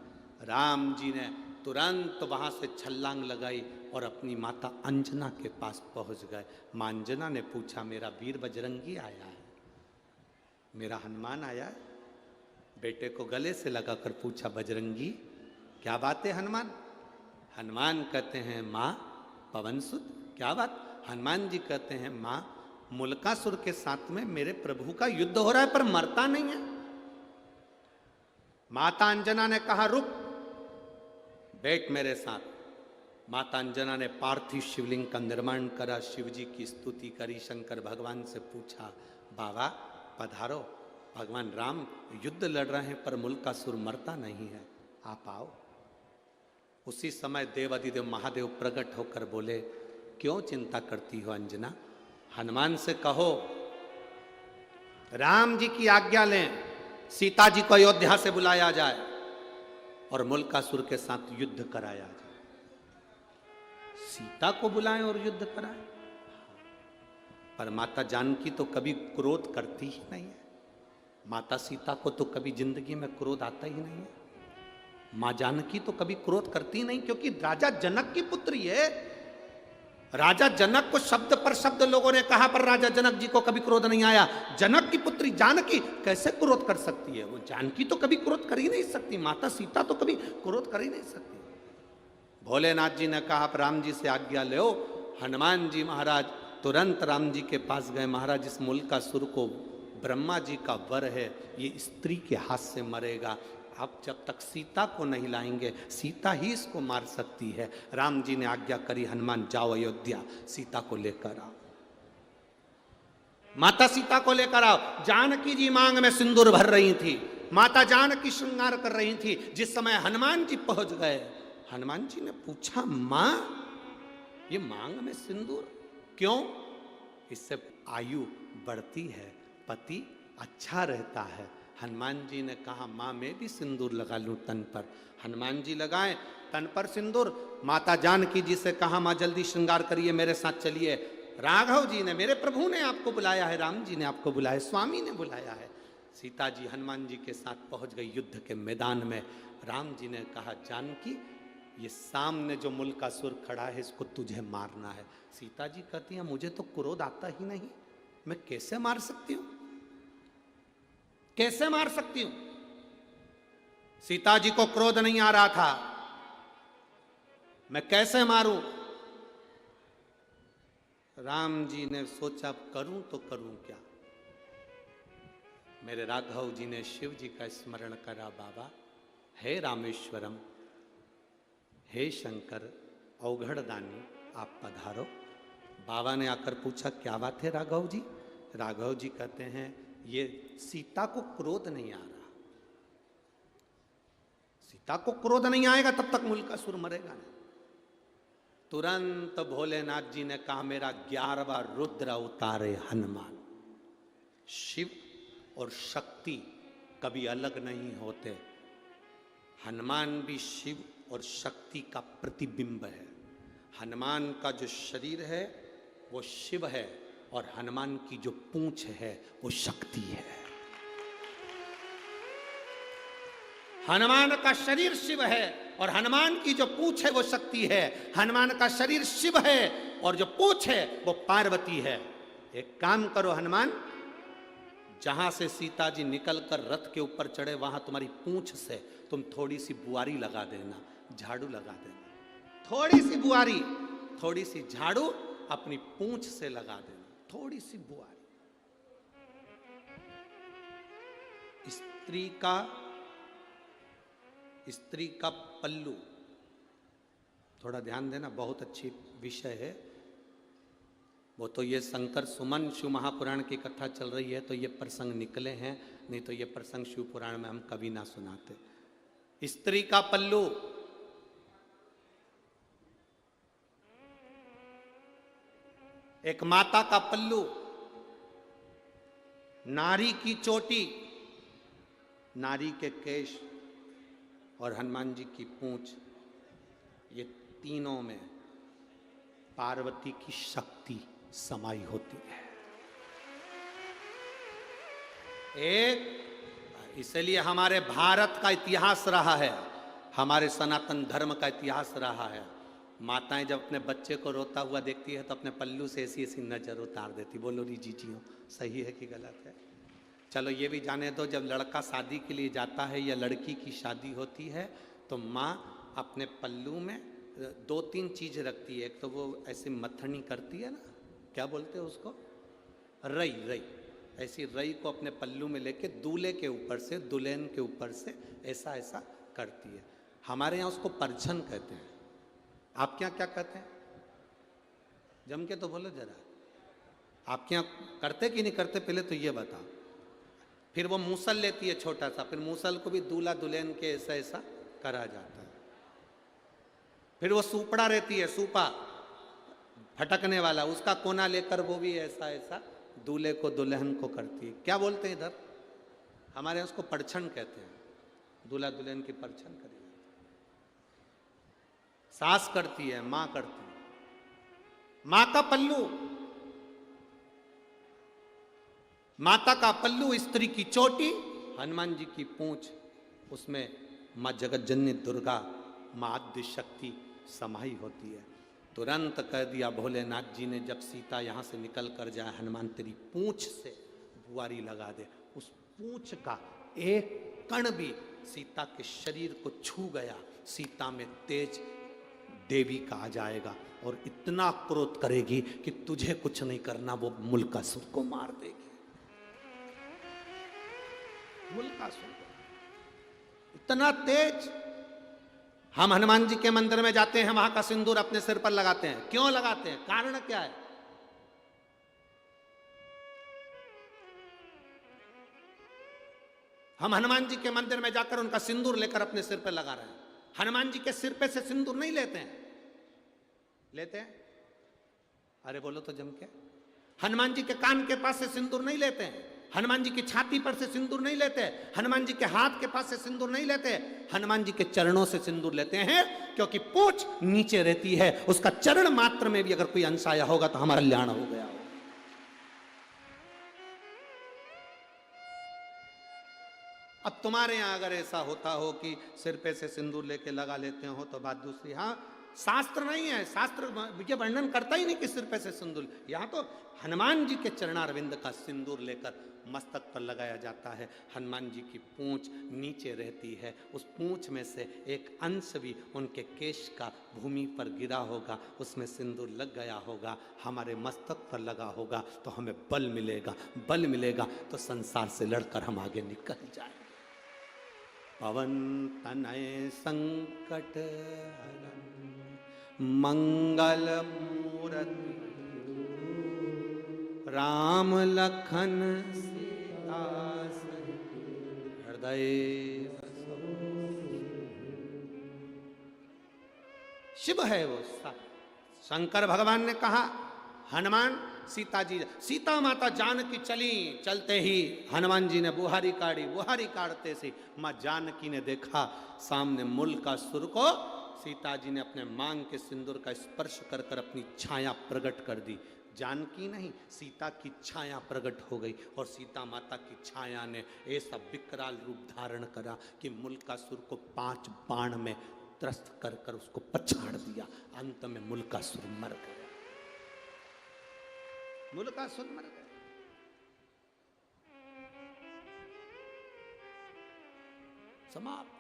राम जी ने तुरंत वहां से छलांग लगाई और अपनी माता अंजना के पास पहुंच गए। मां अंजना ने पूछा, मेरा वीर बजरंगी आया है, मेरा हनुमान आया है? बेटे को गले से लगाकर पूछा, बजरंगी क्या बात है हनुमान? हनुमान कहते हैं, माँ पवन सुत, क्या बात? हनुमान जी कहते हैं, माँ मुल्कासुर के साथ में मेरे प्रभु का युद्ध हो रहा है पर मरता नहीं है। माता अंजना ने कहा, रुक, बैठ मेरे साथ। माता अंजना ने पार्थिव शिवलिंग का निर्माण करा, शिव जी की स्तुति करी, शंकर भगवान से पूछा, बाबा पधारो, भगवान राम युद्ध लड़ रहे हैं पर मुल्कासुर मरता नहीं है, आप आओ। उसी समय देव अधिदेव महादेव प्रकट होकर बोले, क्यों चिंता करती हो अंजना? हनुमान से कहो राम जी की आज्ञा लें, सीता जी को अयोध्या से बुलाया जाए और मुल्कासुर के साथ युद्ध कराया जाए। सीता को बुलाएं और युद्ध कराएं। पर माता जानकी तो कभी क्रोध करती ही नहीं है। माता सीता को तो कभी जिंदगी में क्रोध आता ही नहीं है। मां जानकी तो कभी क्रोध करती नहीं, क्योंकि राजा जनक की पुत्री है। राजा जनक को शब्द पर शब्द लोगों ने कहा, पर राजा जनक जी को कभी क्रोध नहीं आया। जनक की पुत्री जानकी कैसे क्रोध कर सकती है? वो जानकी तो कभी क्रोध कर ही नहीं सकती, माता सीता तो कभी क्रोध कर ही नहीं सकती। भोलेनाथ जी ने कहा, आप राम जी से आज्ञा लो। हनुमान जी महाराज तुरंत राम जी के पास गए। महाराज, इस मुल्कासुर को ब्रह्मा जी का वर है, ये स्त्री के हाथ से मरेगा। आप जब तक सीता को नहीं लाएंगे, सीता ही इसको मार सकती है। राम जी ने आज्ञा करी, हनुमान जाओ अयोध्या, सीता को लेकर आओ। माता सीता को लेकर आओ। जानकी जी मांग में सिंदूर भर रही थी, माता जानकी श्रृंगार कर रही थी। जिस समय हनुमान जी पहुंच गए, हनुमान जी ने पूछा, मां ये मांग में सिंदूर क्यों? इससे आयु बढ़ती है, पति अच्छा रहता है। हनुमान जी ने कहा, माँ मैं भी सिंदूर लगा लूं तन पर। हनुमान जी लगाए तन पर सिंदूर। माता जानकी जी से कहा, माँ जल्दी श्रृंगार करिए, मेरे साथ चलिए। राघव जी ने, मेरे प्रभु ने आपको बुलाया है, राम जी ने आपको बुलाया, स्वामी ने बुलाया है। सीता जी हनुमान जी के साथ पहुंच गई युद्ध के मैदान में। राम जी ने कहा, जानकी ये सामने जो मुल्कासुर खड़ा है, इसको तुझे मारना है। सीता जी कहती है, मुझे तो क्रोध आता ही नहीं, मैं कैसे मार सकती हूं? कैसे मार सकती हूं? सीता जी को क्रोध नहीं आ रहा था, मैं कैसे मारूं? राम जी ने सोचा, करूं तो करूं क्या? मेरे राघव जी ने शिव जी का स्मरण करा, बाबा हे रामेश्वरम, हे शंकर अवघड़दानी, आप पधारो। बाबा ने आकर पूछा, क्या बात है राघव जी? राघव जी कहते हैं, ये सीता को क्रोध नहीं आ रहा। सीता को क्रोध नहीं आएगा तब तक मुल्कासुर मरेगा नहीं। तुरंत भोलेनाथ जी ने कहा, मेरा 11वां रुद्र उतारे हनुमान। शिव और शक्ति कभी अलग नहीं होते। हनुमान भी शिव और शक्ति का प्रतिबिंब है। हनुमान का जो शरीर है वो शिव है और हनुमान की जो पूंछ है वो शक्ति है। हनुमान का शरीर शिव है, और हनुमान की जो पूंछ है वो शक्ति है, हनुमान का शरीर शिव है और जो पूंछ है वो पार्वती है। एक काम करो हनुमान, जहां से सीता जी निकलकर रथ के ऊपर चढ़े वहां तुम्हारी पूंछ से तुम थोड़ी सी बुआरी लगा देना, झाड़ू लगा देना, थोड़ी सी बुआरी, थोड़ी सी झाड़ू अपनी पूंछ से लगा देना, थोड़ी सी बुआरी। स्त्री का पल्लू, थोड़ा ध्यान देना, बहुत अच्छी विषय है। वो तो ये शंकर सुमन शिव महापुराण की कथा चल रही है तो ये प्रसंग निकले हैं, नहीं तो ये प्रसंग शिव पुराण में हम कभी ना सुनाते। स्त्री का पल्लू, एक माता का पल्लू, नारी की चोटी, नारी के केश और हनुमान जी की पूंछ, ये तीनों में पार्वती की शक्ति समाई होती है। एक इसलिए हमारे भारत का इतिहास रहा है, हमारे सनातन धर्म का इतिहास रहा है, माताएं जब अपने बच्चे को रोता हुआ देखती है तो अपने पल्लू से ऐसी ऐसी नजर उतार देती। बोलो री जीजियो, सही है कि गलत है? चलो ये भी जाने दो, जब लड़का शादी के लिए जाता है या लड़की की शादी होती है तो माँ अपने पल्लू में दो तीन चीज रखती है। एक तो वो ऐसी मथनी करती है ना, क्या बोलते हैं उसको, रई, रई, ऐसी रई को अपने पल्लू में लेके दूल्हे के ऊपर से, दुल्हन के ऊपर से ऐसा ऐसा करती है। हमारे यहाँ उसको परछन कहते हैं, आपके यहाँ क्या कहते हैं? जम के तो बोलो जरा, आपके यहाँ करते कि नहीं करते पहले तो ये बताओ। फिर वो मूसल लेती है छोटा सा, फिर मूसल को भी दूल्हा दुल्हन के ऐसा ऐसा करा जाता है। फिर वो सूपड़ा रहती है, सूपा फटकने वाला, उसका कोना लेकर वो भी ऐसा ऐसा दूल्हे को दुल्हन को करती है। क्या बोलते हैं इधर? हमारे यहाँ उसको परछन कहते हैं, दूल्हा दुल्हन की परछन करी। सास करती है, मां करती है। मां का पल्लू, माता का पल्लू, स्त्री की चोटी, हनुमान जी की पूंछ, उसमें मां जगत जननी दुर्गा, मां आद्य शक्ति समाई होती है। तुरंत कह दिया भोलेनाथ जी ने, जब सीता यहाँ से निकल कर जाए, हनुमान तेरी पूंछ से बुआरी लगा दे। उस पूंछ का एक कण भी सीता के शरीर को छू गया, सीता में तेज देवी का आ जाएगा और इतना क्रोध करेगी कि तुझे कुछ नहीं करना, वो मुल्कासुर को मार देगी। मुल्कासुर इतना तेज। हम हनुमान जी के मंदिर में जाते हैं, वहां का सिंदूर अपने सिर पर लगाते हैं। क्यों लगाते हैं? कारण क्या है? हम हनुमान जी के मंदिर में जाकर उनका सिंदूर लेकर अपने सिर पर लगा रहे हैं। हनुमान जी के सिर पे से सिंदूर नहीं लेते हैं? लेते हैं? अरे बोलो तो जम के। हनुमान जी के कान के पास से सिंदूर नहीं लेते हैं, हनुमान जी की छाती पर से सिंदूर नहीं लेते, हनुमान जी के हाथ के पास से सिंदूर नहीं लेते, हनुमान जी के चरणों से सिंदूर लेते हैं, क्योंकि पूंछ नीचे रहती है, उसका चरण मात्र में भी अगर कोई अंश आया होगा तो हमारा कल्याण हो गया। अब तुम्हारे यहां अगर ऐसा होता हो कि सिर पे से सिंदूर लेके लगा लेते हो तो बात दूसरी। हाँ, शास्त्र नहीं है, शास्त्र ये वर्णन करता ही नहीं कि सिर पे से सिंदूर। यहाँ तो हनुमान जी के चरणारविंद का सिंदूर लेकर मस्तक पर लगाया जाता है। हनुमान जी की पूंछ नीचे रहती है, उस पूंछ में से एक अंश भी उनके केश का भूमि पर गिरा होगा, उसमें सिंदूर लग गया होगा, हमारे मस्तक पर लगा होगा तो हमें बल मिलेगा, बल मिलेगा तो संसार से लड़कर हम आगे निकल जाए। पवन तनय संकट मंगल मूरति, राम लखन सीता हृदय। शिव है वो। शंकर भगवान ने कहा हनुमान सीता जी, सीता माता जानकी चली, चलते ही हनुमान जी ने बुहारी काढ़ी, बुहारी काढ़ते से माँ जानकी ने देखा सामने मुल्कासुर को। सीता जी ने अपने मांग के सिंदूर का स्पर्श कर कर अपनी छाया प्रकट कर दी। जानकी नहीं, सीता की छाया प्रकट हो गई और सीता माता की छाया ने ऐसा विकराल रूप धारण करा कि मुल्कासुर को 5 बाण में त्रस्त कर कर उसको पछाड़ दिया। अंत में मुल्कासुर मर गया, मुल्कासुर मर गया। समाप्त।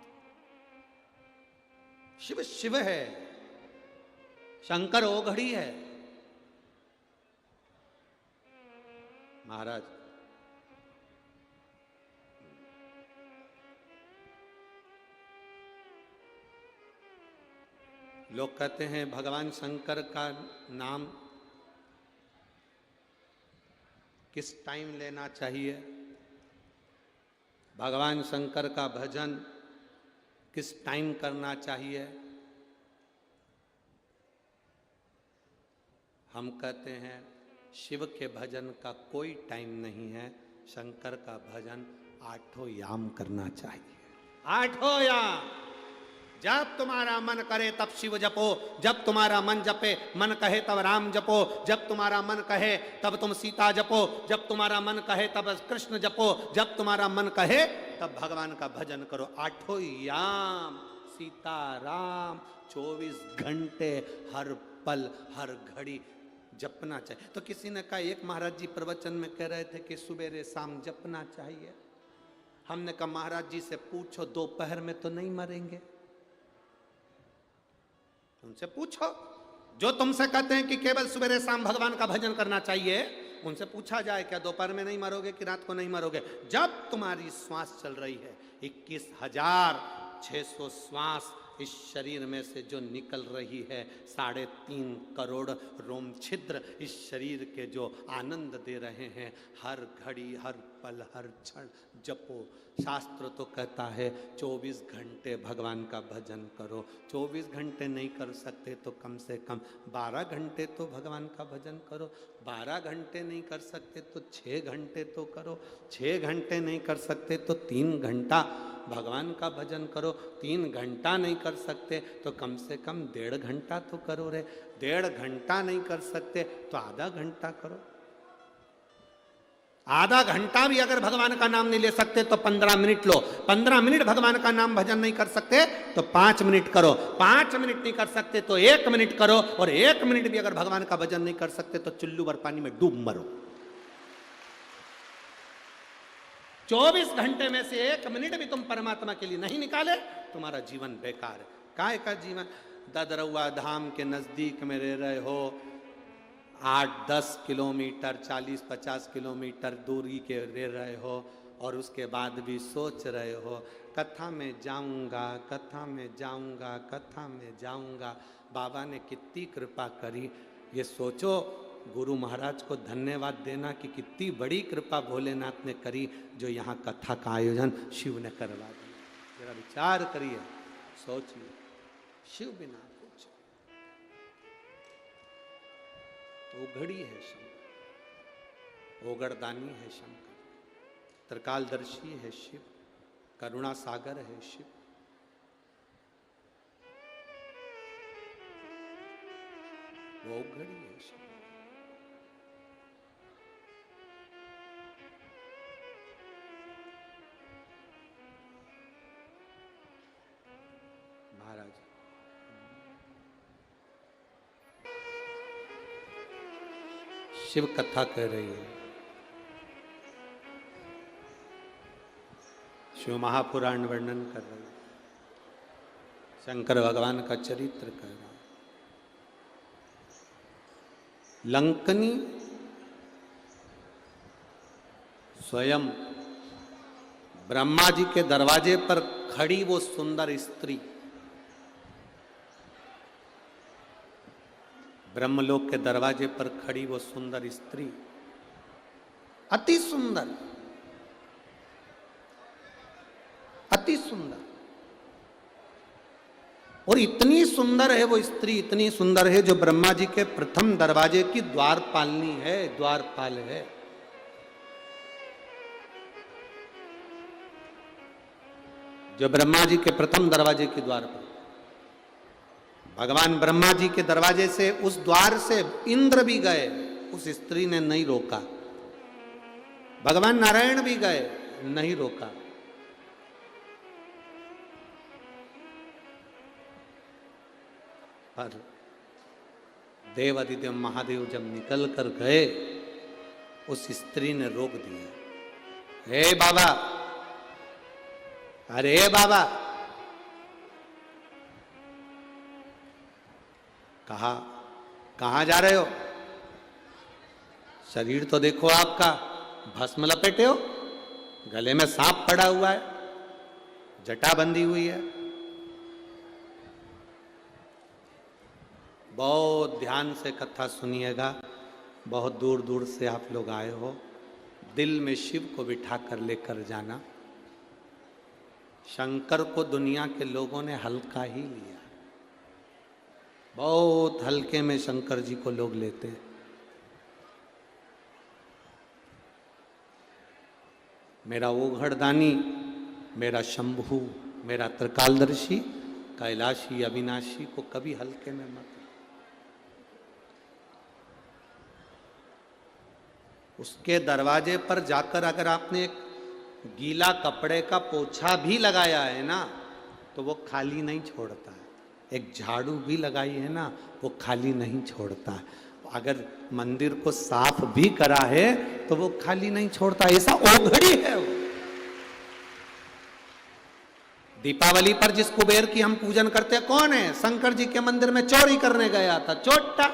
शिव शिव है, शंकर ओघड़ी है। महाराज लोग कहते हैं भगवान शंकर का नाम किस टाइम लेना चाहिए, भगवान शंकर का भजन किस टाइम करना चाहिए। हम कहते हैं शिव के भजन का कोई टाइम नहीं है, शंकर का भजन आठों याम करना चाहिए। आठों याम, जब तुम्हारा मन करे तब शिव जपो, जब तुम्हारा मन जपे मन कहे तब राम जपो, जब तुम्हारा मन कहे तब तुम सीता जपो, जब तुम्हारा मन कहे तब कृष्ण जपो, जब तुम्हारा मन कहे तब भगवान का भजन करो। आठों याम सीता राम 24 घंटे हर पल हर घड़ी जपना चाहिए। तो किसी ने कहा, एक महाराज जी प्रवचन में कह रहे थे कि सुबेरे शाम जपना चाहिए। हमने कहा महाराज जी से पूछो दोपहर में तो नहीं मरेंगे, उनसे पूछो। जो तुमसे कहते हैं कि केवल सुबह शाम भगवान का भजन करना चाहिए, उनसे पूछा जाए क्या दोपहर में नहीं मरोगे कि रात को नहीं मरोगे। जब तुम्हारी श्वास चल रही है, 21,600 श्वास इस शरीर में से जो निकल रही है, 3.5 करोड़ रोम छिद्र इस शरीर के जो आनंद दे रहे हैं, हर घड़ी हर पल हर क्षण जपो। शास्त्र तो कहता है 24 घंटे भगवान का भजन करो। 24 घंटे नहीं कर सकते तो कम से कम 12 घंटे तो भगवान का भजन करो। 12 घंटे नहीं कर सकते तो 6 घंटे तो करो। 6 घंटे नहीं कर सकते तो 3 घंटा भगवान का भजन करो। 3 घंटा नहीं कर सकते तो कम से कम 1.5 घंटा तो करो रे। 1.5 घंटा नहीं कर सकते तो आधा घंटा करो। आधा घंटा भी अगर भगवान का नाम नहीं ले सकते तो 15 मिनट लो। 15 मिनट भगवान का नाम भजन नहीं कर सकते तो 5 मिनट करो। 5 मिनट नहीं कर सकते तो 1 मिनट करो। और 1 मिनट भी अगर भगवान का भजन नहीं कर सकते तो चुल्लू भर पानी में डूब मरो। 24 घंटे में से 1 मिनट भी तुम परमात्मा के लिए नहीं निकाले, तुम्हारा जीवन बेकार है। काय का जीवन? ददरौआ धाम के नजदीक में रह रहे हो, 8-10 किलोमीटर 40-50 किलोमीटर दूरी के रह रहे हो, और उसके बाद भी सोच रहे हो कथा में जाऊंगा, कथा में जाऊंगा, कथा में जाऊंगा। बाबा ने कितनी कृपा करी, ये सोचो। गुरु महाराज को धन्यवाद देना कि कितनी बड़ी कृपा भोलेनाथ ने करी, जो यहाँ कथा का आयोजन शिव ने करवा दिया। जरा विचार करिए, सोचिए, शिव बिना कुछ। ओघड़ी है शंकर, ओगड़दानी है शंकर, त्रिकालदर्शी है शिव, करुणा सागर है शिव। वो ओघड़ी है शिव। महाराज शिव कथा कह रही है, शिव महापुराण वर्णन कर रही है, शंकर भगवान का चरित्र कह रहा है। लंकनी स्वयं ब्रह्मा जी के दरवाजे पर खड़ी वो सुंदर स्त्री, ब्रह्मलोक के दरवाजे पर खड़ी वो सुंदर स्त्री, अति सुंदर, अति सुंदर। और इतनी सुंदर है वो स्त्री, इतनी सुंदर है, जो ब्रह्मा जी के प्रथम दरवाजे की द्वारपालनी है, द्वारपाल है। जो ब्रह्मा जी के प्रथम दरवाजे की द्वारपाल, भगवान ब्रह्मा जी के दरवाजे से, उस द्वार से इंद्र भी गए, उस स्त्री ने नहीं रोका। भगवान नारायण भी गए, नहीं रोका। पर देव अधिदेव महादेव जब निकल कर गए, उस स्त्री ने रोक दिया। हे बाबा, अरे बाबा, कहा कहां जा रहे हो? शरीर तो देखो आपका, भस्म लपेटे हो, गले में सांप पड़ा हुआ है, जटा बंधी हुई है। बहुत ध्यान से कथा सुनिएगा, बहुत दूर दूर से आप लोग आए हो। दिल में शिव को बिठा कर लेकर जाना। शंकर को दुनिया के लोगों ने हल्का ही लिया, बहुत हल्के में शंकर जी को लोग लेते हैं। मेरा ओघड़दानी, मेरा शंभू, मेरा त्रिकालदर्शी, कैलाशी, अविनाशी को कभी हल्के में मत। उसके दरवाजे पर जाकर अगर आपने एक गीला कपड़े का पोछा भी लगाया है ना, तो वो खाली नहीं छोड़ता है। एक झाड़ू भी लगाई है ना, वो खाली नहीं छोड़ता है। अगर मंदिर को साफ भी करा है तो वो खाली नहीं छोड़ता, ऐसा ओघड़ी है वो। दीपावली पर जिस कुबेर की हम पूजन करते हैं, कौन है? शंकर जी के मंदिर में चोरी करने गया था, चोट्टा।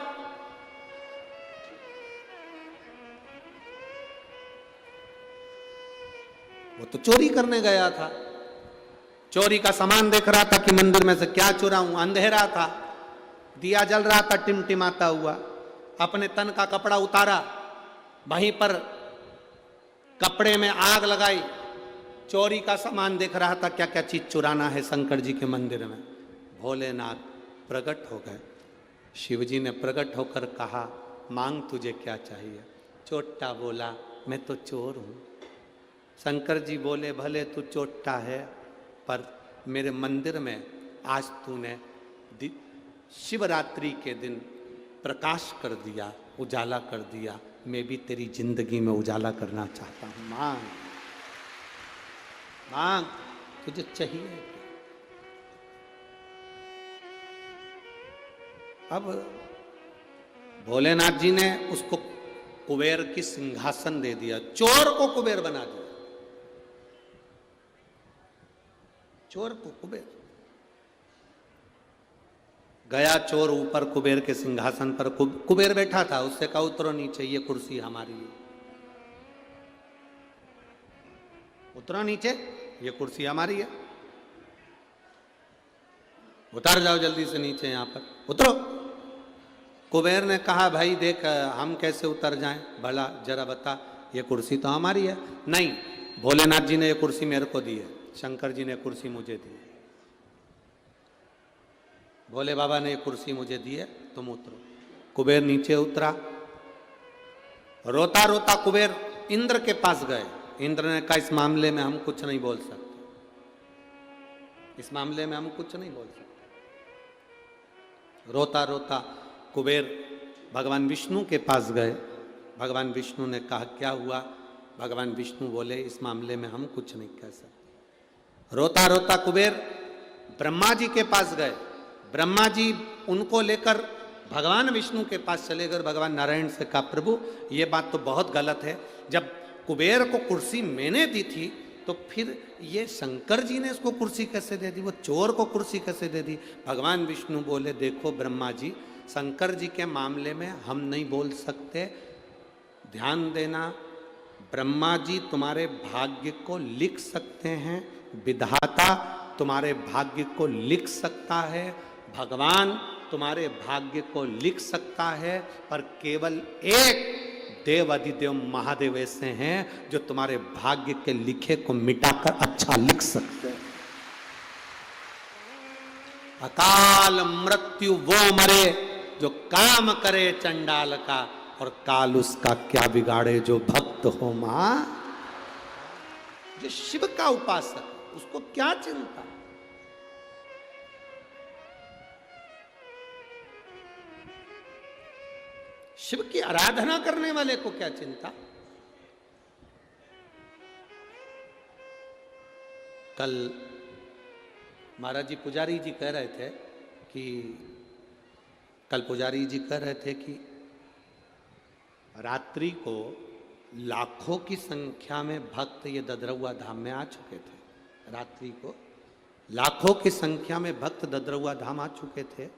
वो तो चोरी करने गया था, चोरी का सामान देख रहा था कि मंदिर में से क्या चुराऊं। अंधेरा था, दिया जल रहा था टिमटिमाता हुआ। अपने तन का कपड़ा उतारा, वहीं पर कपड़े में आग लगाई, चोरी का सामान देख रहा था, क्या क्या चीज चुराना है शंकर जी के मंदिर में। भोलेनाथ प्रकट हो गए। शिव जी ने प्रकट होकर कहा, मांग तुझे क्या चाहिए? चोट्टा बोला, मैं तो चोर हूं। शंकर जी बोले, भले तू चोट्टा है, पर मेरे मंदिर में आज तूने शिवरात्रि के दिन प्रकाश कर दिया, उजाला कर दिया। मैं भी तेरी जिंदगी में उजाला करना चाहता हूं। मांग मांग, तुझे चाहिए। अब भोलेनाथ जी ने उसको कुबेर की सिंहासन दे दिया, चोर को कुबेर बना दिया। चोर को कुबेर। गया चोर ऊपर कुबेर के सिंहासन पर, कुबेर बैठा था। उससे कहा, उतरो नीचे, ये कुर्सी हमारी है। उतरो नीचे, ये कुर्सी हमारी है। उतर जाओ जल्दी से नीचे, यहां पर उतरो। कुबेर ने कहा, भाई देख, हम कैसे उतर जाएं? भला जरा बता, ये कुर्सी तो हमारी है। नहीं, भोलेनाथ जी ने ये कुर्सी मेरे को दी है, शंकर जी ने कुर्सी मुझे दी है। भोले बाबा ने ये कुर्सी मुझे दी है, तुम उतरो। कुबेर नीचे उतरा। रोता रोता कुबेर इंद्र के पास गए। इंद्र ने कहा, इस मामले में हम कुछ नहीं बोल सकते, इस मामले में हम कुछ नहीं बोल सकते। रोता रोता कुबेर भगवान विष्णु के पास गए। भगवान विष्णु ने कहा, क्या हुआ? भगवान विष्णु बोले, इस मामले में हम कुछ नहीं कह सकते। रोता रोता कुबेर ब्रह्मा जी के पास गए। ब्रह्मा जी उनको लेकर भगवान विष्णु के पास चले गए। भगवान नारायण से कहा, प्रभु ये बात तो बहुत गलत है, जब कुबेर को कुर्सी मैंने दी थी तो फिर ये शंकर जी ने इसको कुर्सी कैसे दे दी? वो चोर को कुर्सी कैसे दे दी? भगवान विष्णु बोले, देखो ब्रह्मा जी, शंकर जी के मामले में हम नहीं बोल सकते। ध्यान देना, ब्रह्मा जी तुम्हारे भाग्य को लिख सकते हैं, विधाता तुम्हारे भाग्य को लिख सकता है, भगवान तुम्हारे भाग्य को लिख सकता है, पर केवल एक देव अधिदेव महादेव ऐसे हैं जो तुम्हारे भाग्य के लिखे को मिटाकर अच्छा लिख सकते हैं। अकाल मृत्यु वो मरे जो काम करे चंडाल का, और काल उसका क्या बिगाड़े जो भक्त हो। मां, जो शिव का उपासक, उसको क्या चिंता? शिव की आराधना करने वाले को क्या चिंता? कल महाराज जी पुजारी जी कह रहे थे कि कल पुजारी जी कह रहे थे कि रात्रि को लाखों की संख्या में भक्त ये ददरौआ धाम में आ चुके थे। रात्रि को लाखों की संख्या में भक्त ददरौआ धाम आ चुके थे।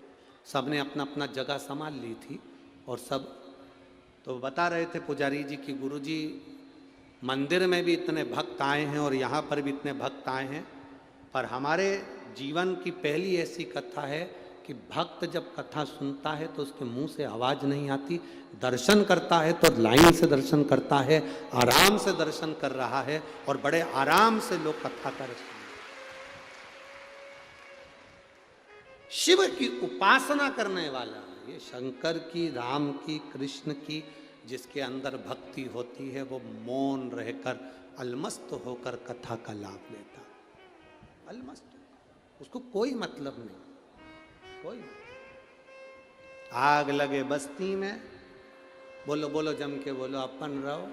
सबने अपना अपना जगह संभाल ली थी और सब तो बता रहे थे पुजारी जी कि गुरुजी मंदिर में भी इतने भक्त आए हैं और यहाँ पर भी इतने भक्त आए हैं, पर हमारे जीवन की पहली ऐसी कथा है कि भक्त जब कथा सुनता है तो उसके मुंह से आवाज़ नहीं आती, दर्शन करता है तो लाइन से दर्शन करता है, आराम से दर्शन कर रहा है और बड़े आराम से लोग कथा कर रहे हैं। शिव की उपासना करने वाला, ये शंकर की, राम की, कृष्ण की जिसके अंदर भक्ति होती है वो मौन रहकर अलमस्त होकर कथा का लाभ लेता, अलमस्त, उसको कोई मतलब नहीं, कोई। आग लगे बस्ती में, बोलो बोलो जम के बोलो, अपन रहो।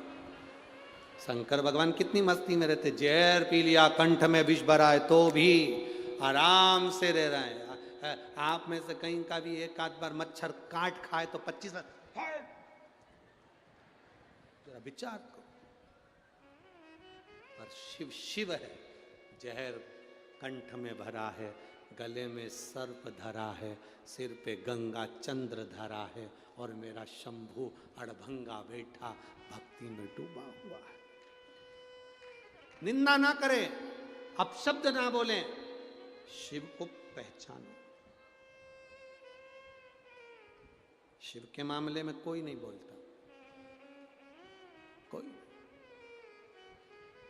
शंकर भगवान कितनी मस्ती में रहते, जहर पी लिया, कंठ में विष भरा है तो भी आराम से रह रहे हैं। आप में से कहीं का भी एक आध बार मच्छर काट खाए तो 25 बार जरा विचार करो। पर शिव शिव है, जहर कंठ में भरा है, गले में सर्प धरा है, सिर पे गंगा चंद्र धरा है और मेरा शंभु अड़भंगा बैठा भक्ति में डूबा हुआ है। निंदा ना करें, अपशब्द ना बोलें, शिव को पहचानो। शिव के मामले में कोई नहीं बोलता, कोई।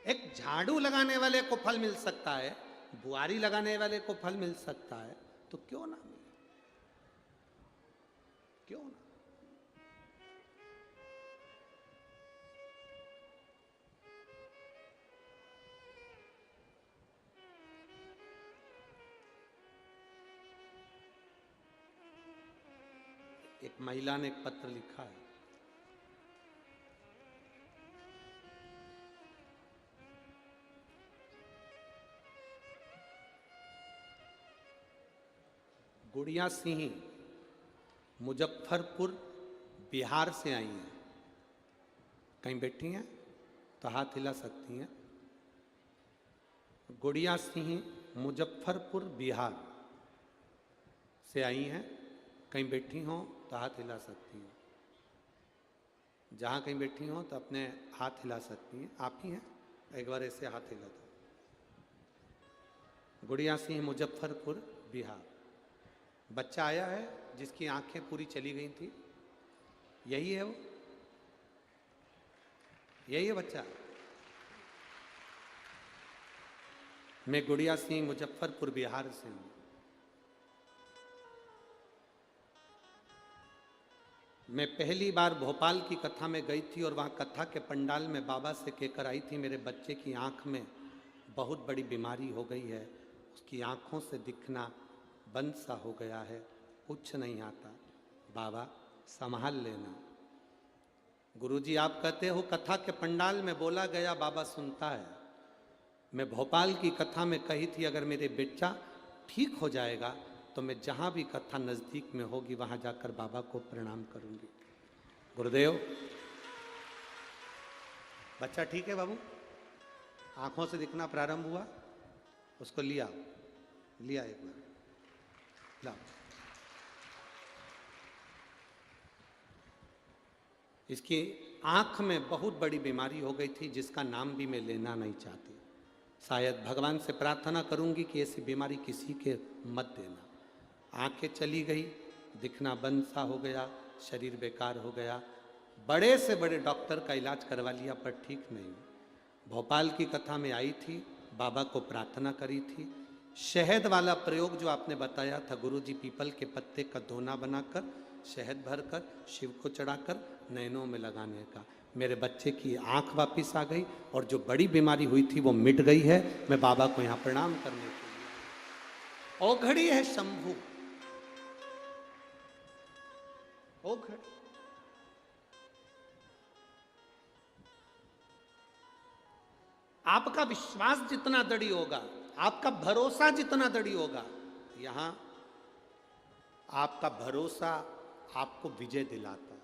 एक झाड़ू लगाने वाले को फल मिल सकता है, बुआरी लगाने वाले को फल मिल सकता है, तो क्यों ना मिले, क्यों ना। एक महिला ने एक पत्र लिखा है, गुड़िया सिंह मुजफ्फरपुर बिहार से आई हैं, कहीं बैठी हैं तो हाथ हिला सकती हैं। गुड़िया सिंह मुजफ्फरपुर बिहार से आई हैं, कहीं बैठी हों तो हाथ हिला सकती हैं। जहाँ कहीं बैठी हों तो अपने हाथ हिला सकती हैं। आप ही हैं, एक बार ऐसे हाथ हिला दो। गुड़िया सिंह मुजफ्फरपुर बिहार। बच्चा आया है जिसकी आंखें पूरी चली गई थी, यही है वो, यही है बच्चा। मैं गुड़िया सिंह मुजफ्फरपुर बिहार से हूं। मैं पहली बार भोपाल की कथा में गई थी और वहां कथा के पंडाल में बाबा से कहकर आई थी मेरे बच्चे की आंख में बहुत बड़ी बीमारी हो गई है, उसकी आंखों से दिखना बंद सा हो गया है, कुछ नहीं आता, बाबा संभाल लेना। गुरुजी आप कहते हो कथा के पंडाल में बोला गया बाबा सुनता है। मैं भोपाल की कथा में कही थी अगर मेरे बेटा ठीक हो जाएगा तो मैं जहाँ भी कथा नज़दीक में होगी वहाँ जाकर बाबा को प्रणाम करूँगी। गुरुदेव बच्चा ठीक है बाबू, आँखों से दिखना प्रारंभ हुआ, उसको लिया लिया एक बार ला। इसकी आँख में बहुत बड़ी बीमारी हो गई थी जिसका नाम भी मैं लेना नहीं चाहती। शायद भगवान से प्रार्थना करूंगी कि ऐसी बीमारी किसी के मत देना। आंखें चली गई, दिखना बंद सा हो गया, शरीर बेकार हो गया, बड़े से बड़े डॉक्टर का इलाज करवा लिया पर ठीक नहीं। भोपाल की कथा में आई थी, बाबा को प्रार्थना करी थी। शहद वाला प्रयोग जो आपने बताया था गुरुजी, पीपल के पत्ते का दोना बनाकर शहद भरकर शिव को चढ़ाकर नैनों में लगाने का, मेरे बच्चे की आंख वापिस आ गई और जो बड़ी बीमारी हुई थी वो मिट गई है। मैं बाबा को यहाँ प्रणाम करने के लिए। ओघड़ी है शंभू, ओघड़ी। आपका विश्वास जितना दृढ़ होगा, आपका भरोसा जितना दृढ़ होगा, यहां आपका भरोसा आपको विजय दिलाता है,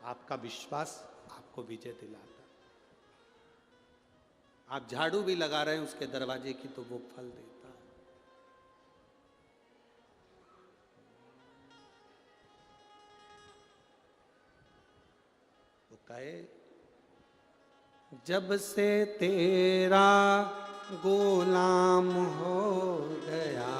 आपका विश्वास आपको विजय दिलाता है। आप झाड़ू भी लगा रहे हैं उसके दरवाजे की तो वो फल देता है। वो कहे जब से तेरा गुलाम हो गया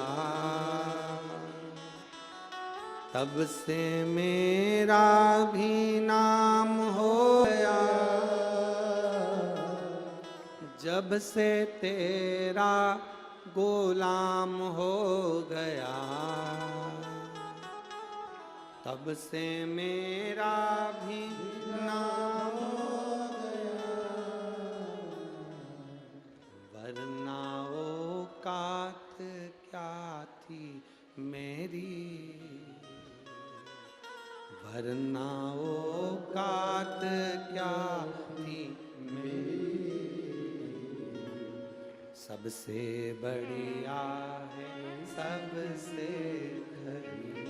तब से मेरा भी नाम हो गया। जब से तेरा गुलाम हो गया तब से मेरा भी नाम हो गया। वरना औकात क्या थी मेरी, वरना औकात क्या थी मेरी। सबसे बढ़िया है सबसे खरी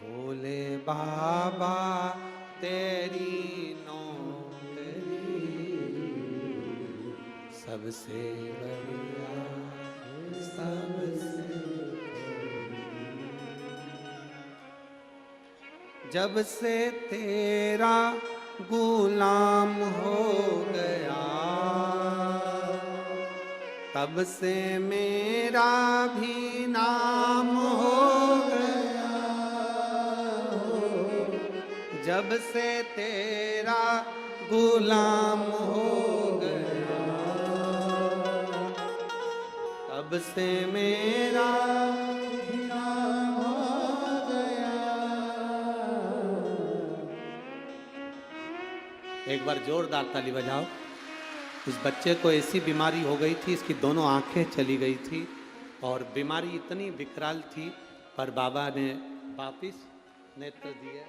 भोले बाबा तेरी नौकरी। सबसे बढ़िया सबसे जब से तेरा गुलाम हो गया तब से मेरा भी नाम हो गया। जब से तेरा गुलाम हो गया तब से मेरा भी नाम हो गया। एक बार जोरदार ताली बजाओ। उस बच्चे को ऐसी बीमारी हो गई थी, इसकी दोनों आंखें चली गई थी और बीमारी इतनी विकराल थी, पर बाबा ने वापिस नेत्र दिए।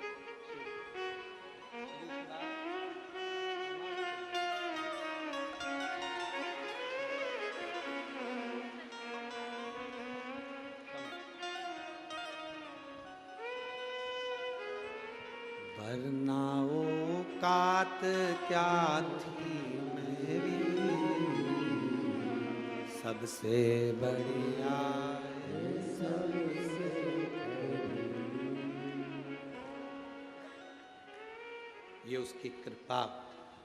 वरना औकात क्या थी मेरी, सबसे बढ़िया है सबसे ये उसकी कृपा,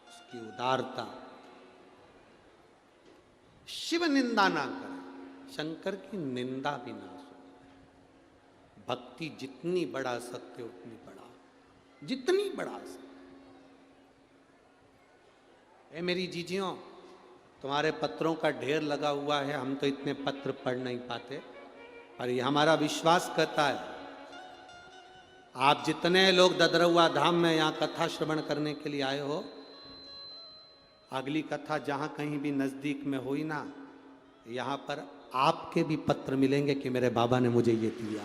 उसकी उदारता। शिव निंदा ना करें, शंकर की निंदा भी ना सुने। भक्ति जितनी बढ़ा सकते उतनी बढ़ा, जितनी बढ़ा सकते। ए मेरी जीजियों, तुम्हारे पत्रों का ढेर लगा हुआ है, हम तो इतने पत्र पढ़ नहीं पाते, पर ये हमारा विश्वास करता है आप जितने लोग ददरौआ धाम में यहाँ कथा श्रवण करने के लिए आए हो, अगली कथा जहाँ कहीं भी नजदीक में हुई ना, यहाँ पर आपके भी पत्र मिलेंगे कि मेरे बाबा ने मुझे ये दिया।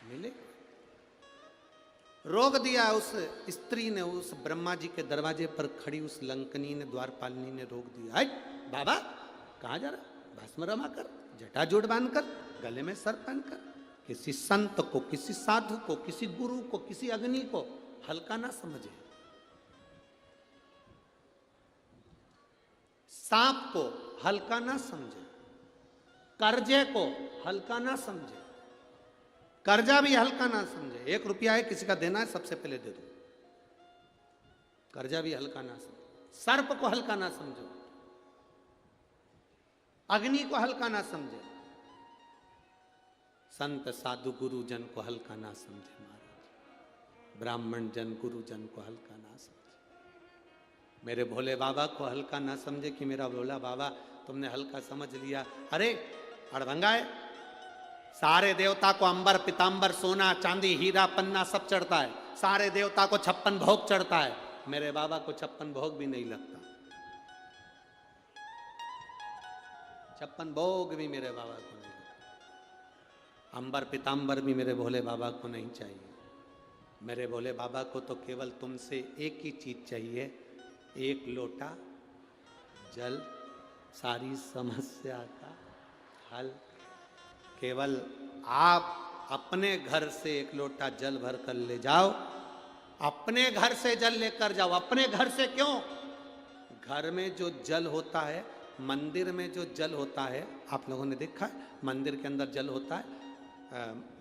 मिले रोक दिया उस स्त्री ने, उस ब्रह्मा जी के दरवाजे पर खड़ी उस लंकनी ने, द्वारपालिनी ने रोक दिया। हट बाबा, कहाँ जा रहा? भस्म रमा कर, जटा जोड़ बांध कर, गले में सर पहन कर। किसी संत को, किसी साधु को, किसी गुरु को, किसी अग्नि को हल्का ना समझे। सांप को हल्का ना समझे, कर्जे को हल्का ना समझे, कर्जा भी हल्का ना समझे। 1 रुपया है किसी का देना है, सबसे पहले दे दो। कर्जा भी हल्का ना समझो, सर्प को हल्का ना समझो, अग्नि को हल्का ना समझे, संत साधु गुरु जन को हल्का ना समझे महाराज, ब्राह्मण जन गुरु जन को हल्का ना समझे, मेरे भोले बाबा को हल्का ना समझे कि मेरा भोला बाबा तुमने हल्का समझ लिया। अरे अड़भंगा है, सारे देवता को अंबर पीतांबर सोना चांदी हीरा पन्ना सब चढ़ता है, सारे देवता को 56 भोग चढ़ता है, मेरे बाबा को 56 भोग भी नहीं लगता। 56 भोग भी मेरे बाबा को नहीं लगता, अंबर पीतांबर भी मेरे भोले बाबा को नहीं चाहिए। मेरे भोले बाबा को तो केवल तुमसे एक ही चीज चाहिए, 1 लोटा जल, सारी समस्या का फल। केवल आप अपने घर से एक लोटा जल भर कर ले जाओ, अपने घर से जल लेकर जाओ। अपने घर से क्यों? घर में जो जल होता है, मंदिर में जो जल होता है, आप लोगों ने देखा है मंदिर के अंदर जल होता है,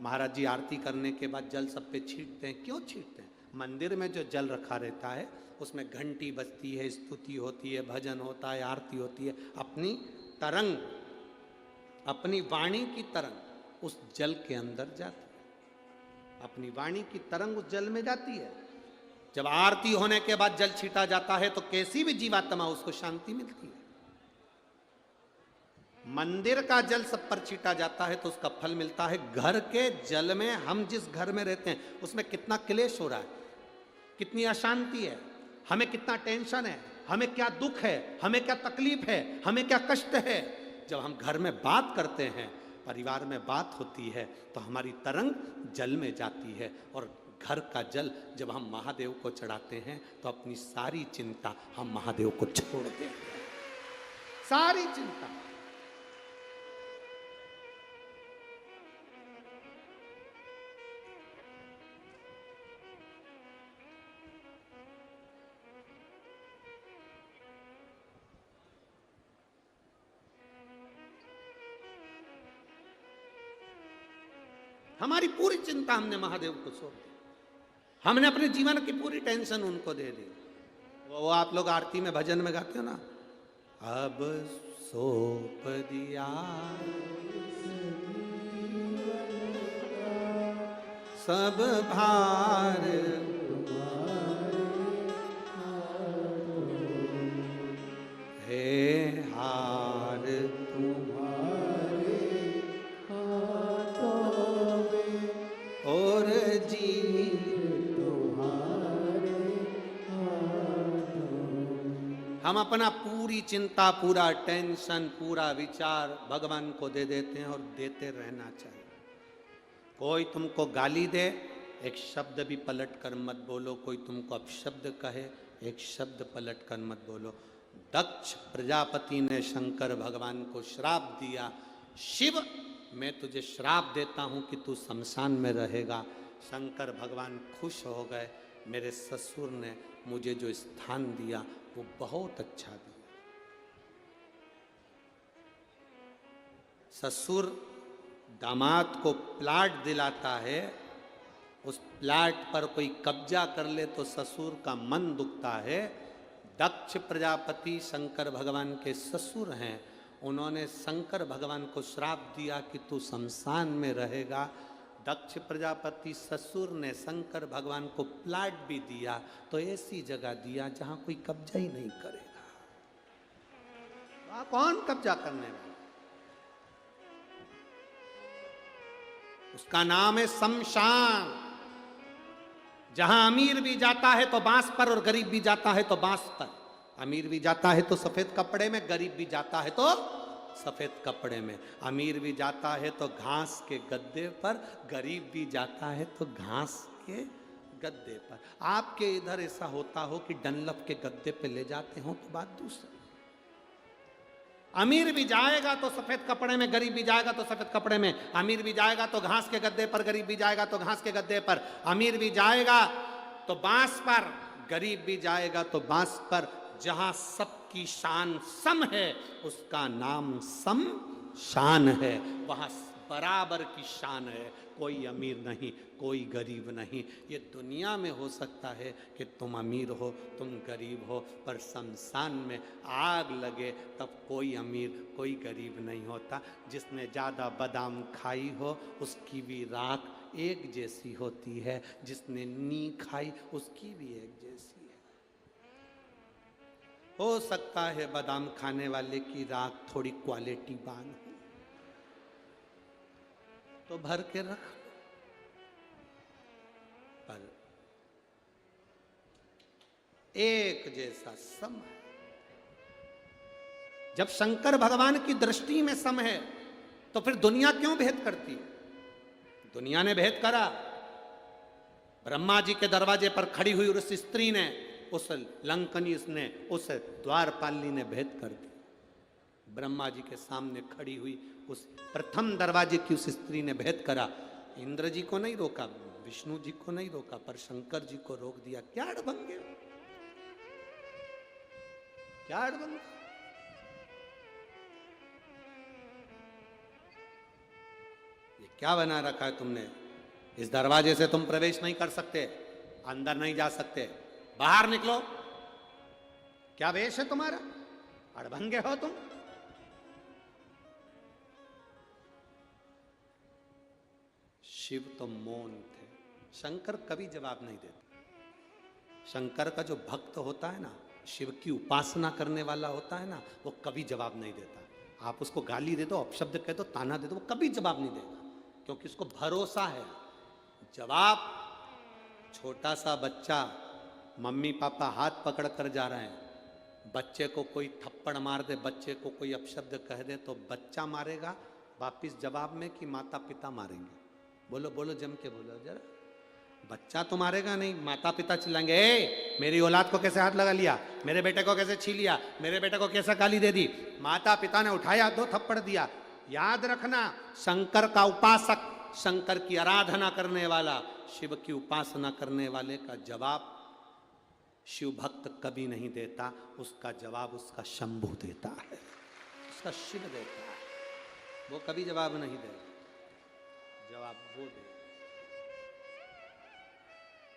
महाराज जी आरती करने के बाद जल सब पे छींटते हैं। क्यों छींटते हैं? मंदिर में जो जल रखा रहता है उसमें घंटी बजती है, स्तुति होती है, भजन होता है, आरती होती है। अपनी तरंग, अपनी वाणी की तरंग उस जल के अंदर जाती है, अपनी वाणी की तरंग उस जल में जाती है। जब आरती होने के बाद जल छीटा जाता है तो कैसी भी जीवात्मा उसको शांति मिलती है। मंदिर का जल सब पर छीटा जाता है तो उसका फल मिलता है। घर के जल में, हम जिस घर में रहते हैं उसमें कितना क्लेश हो रहा है, कितनी अशांति है, हमें कितना टेंशन है, हमें क्या दुख है, हमें क्या तकलीफ है, हमें क्या कष्ट है। जब हम घर में बात करते हैं, परिवार में बात होती है तो हमारी तरंग जल में जाती है। और घर का जल जब हम महादेव को चढ़ाते हैं तो अपनी सारी चिंता हम महादेव को छोड़ देते हैं, सारी चिंता। हमारी पूरी चिंता हमने महादेव को सौंप दी, हमने अपने जीवन की पूरी टेंशन उनको दे दी। वो आप लोग आरती में भजन में गाते हो ना, अब सौंप दिया सब भार, हे हार तुम्हारे हाथों में और जी तुम्हारे हाथों में। हम अपना पूरी चिंता, पूरा टेंशन, पूरा विचार भगवान को दे देते हैं और देते रहना चाहिए। कोई तुमको गाली दे, एक शब्द भी पलट कर मत बोलो। कोई तुमको अपशब्द कहे, एक शब्द पलट कर मत बोलो। दक्ष प्रजापति ने शंकर भगवान को श्राप दिया, शिव मैं तुझे श्राप देता हूं कि तू शमशान में रहेगा। शंकर भगवान खुश हो गए, मेरे ससुर ने मुझे जो स्थान दिया वो बहुत अच्छा दिया। ससुर दामाद को प्लाट दिलाता है, उस प्लाट पर कोई कब्जा कर ले तो ससुर का मन दुखता है। दक्ष प्रजापति शंकर भगवान के ससुर हैं, उन्होंने शंकर भगवान को श्राप दिया कि तू शमशान में रहेगा। दक्ष प्रजापति ससुर ने शंकर भगवान को प्लाट भी दिया, तो ऐसी जगह दिया जहां कोई कब्जा ही नहीं करेगा। वहां कौन कब्जा करने वाला? उसका नाम है शमशान। जहां अमीर भी जाता है तो बांस पर और गरीब भी जाता है तो बांस पर। अमीर भी जाता है तो सफेद कपड़े में, गरीब भी जाता है तो सफेद कपड़े में। अमीर भी जाता है तो घास के गद्दे पर, गरीब भी जाता है तो घास के गद्दे पर। आपके इधर ऐसा होता हो कि डनलप के गद्दे पे ले जाते हो तो बात दूसरी। अमीर भी जाएगा तो सफेद कपड़े में, गरीब भी जाएगा तो सफेद कपड़े में। अमीर भी जाएगा तो घास के गद्दे पर, गरीब भी जाएगा तो घास के गद्दे पर। अमीर भी जाएगा तो बांस पर, गरीब भी जाएगा तो बांस पर। जहां सबकी शान सम है उसका नाम सम शान है, वहां बराबर की शान है। कोई अमीर नहीं, कोई गरीब नहीं। ये दुनिया में हो सकता है कि तुम अमीर हो, तुम गरीब हो, पर शमशान में आग लगे तब कोई अमीर कोई गरीब नहीं होता। जिसने ज़्यादा बादाम खाई हो उसकी भी राख एक जैसी होती है, जिसने नी खाई उसकी भी एक जैसी है। हो सकता है बादाम खाने वाले की राख थोड़ी क्वालिटी बान हो तो भर के रख, पर एक जैसा सम है। जब शंकर भगवान की दृष्टि में सम है तो फिर दुनिया क्यों भेद करती है? दुनिया ने भेद करा। ब्रह्मा जी के दरवाजे पर खड़ी हुई उस स्त्री ने, उस लंकनी ने, उस द्वारपाली ने भेद कर दी। ब्रह्मा जी के सामने खड़ी हुई उस प्रथम दरवाजे की उस स्त्री ने भेद करा। इंद्र जी को नहीं रोका, विष्णु जी को नहीं रोका, पर शंकर जी को रोक दिया। क्या अड़भंगे, क्या अड़भंगे। ये क्या बना रखा है तुमने? इस दरवाजे से तुम प्रवेश नहीं कर सकते, अंदर नहीं जा सकते, बाहर निकलो। क्या वेश है तुम्हारा? अड़भंगे हो तुम। शिव तो मौन थे। शंकर कभी जवाब नहीं देते। शंकर का जो भक्त होता है ना, शिव की उपासना करने वाला होता है ना, वो कभी जवाब नहीं देता। आप उसको गाली दे दो, अपशब्द कह दो, ताना दे दो, वो कभी जवाब नहीं देगा, क्योंकि उसको भरोसा है। जवाब, छोटा सा बच्चा, मम्मी पापा हाथ पकड़ कर जा रहे हैं, बच्चे को कोई थप्पड़ मार दे, बच्चे को कोई अपशब्द कह दे, तो बच्चा मारेगा वापिस जवाब में कि माता पिता मारेंगे? बोलो बोलो, जम के बोलो जरा। बच्चा तो मारेगा नहीं, माता पिता चिल्लाएंगे, ए मेरी औलाद को कैसे हाथ लगा लिया, मेरे बेटे को कैसे छीन लिया, मेरे बेटे को कैसे गाली दे दी। माता पिता ने उठाया, 2 थप्पड़ दिया। याद रखना, शंकर का उपासक, शंकर की आराधना करने वाला, शिव की उपासना करने वाले का जवाब शिव भक्त कभी नहीं देता। उसका जवाब उसका शंभु देता है, उसका शिव देता है। वो कभी जवाब नहीं देगा, जवाब वो देगा।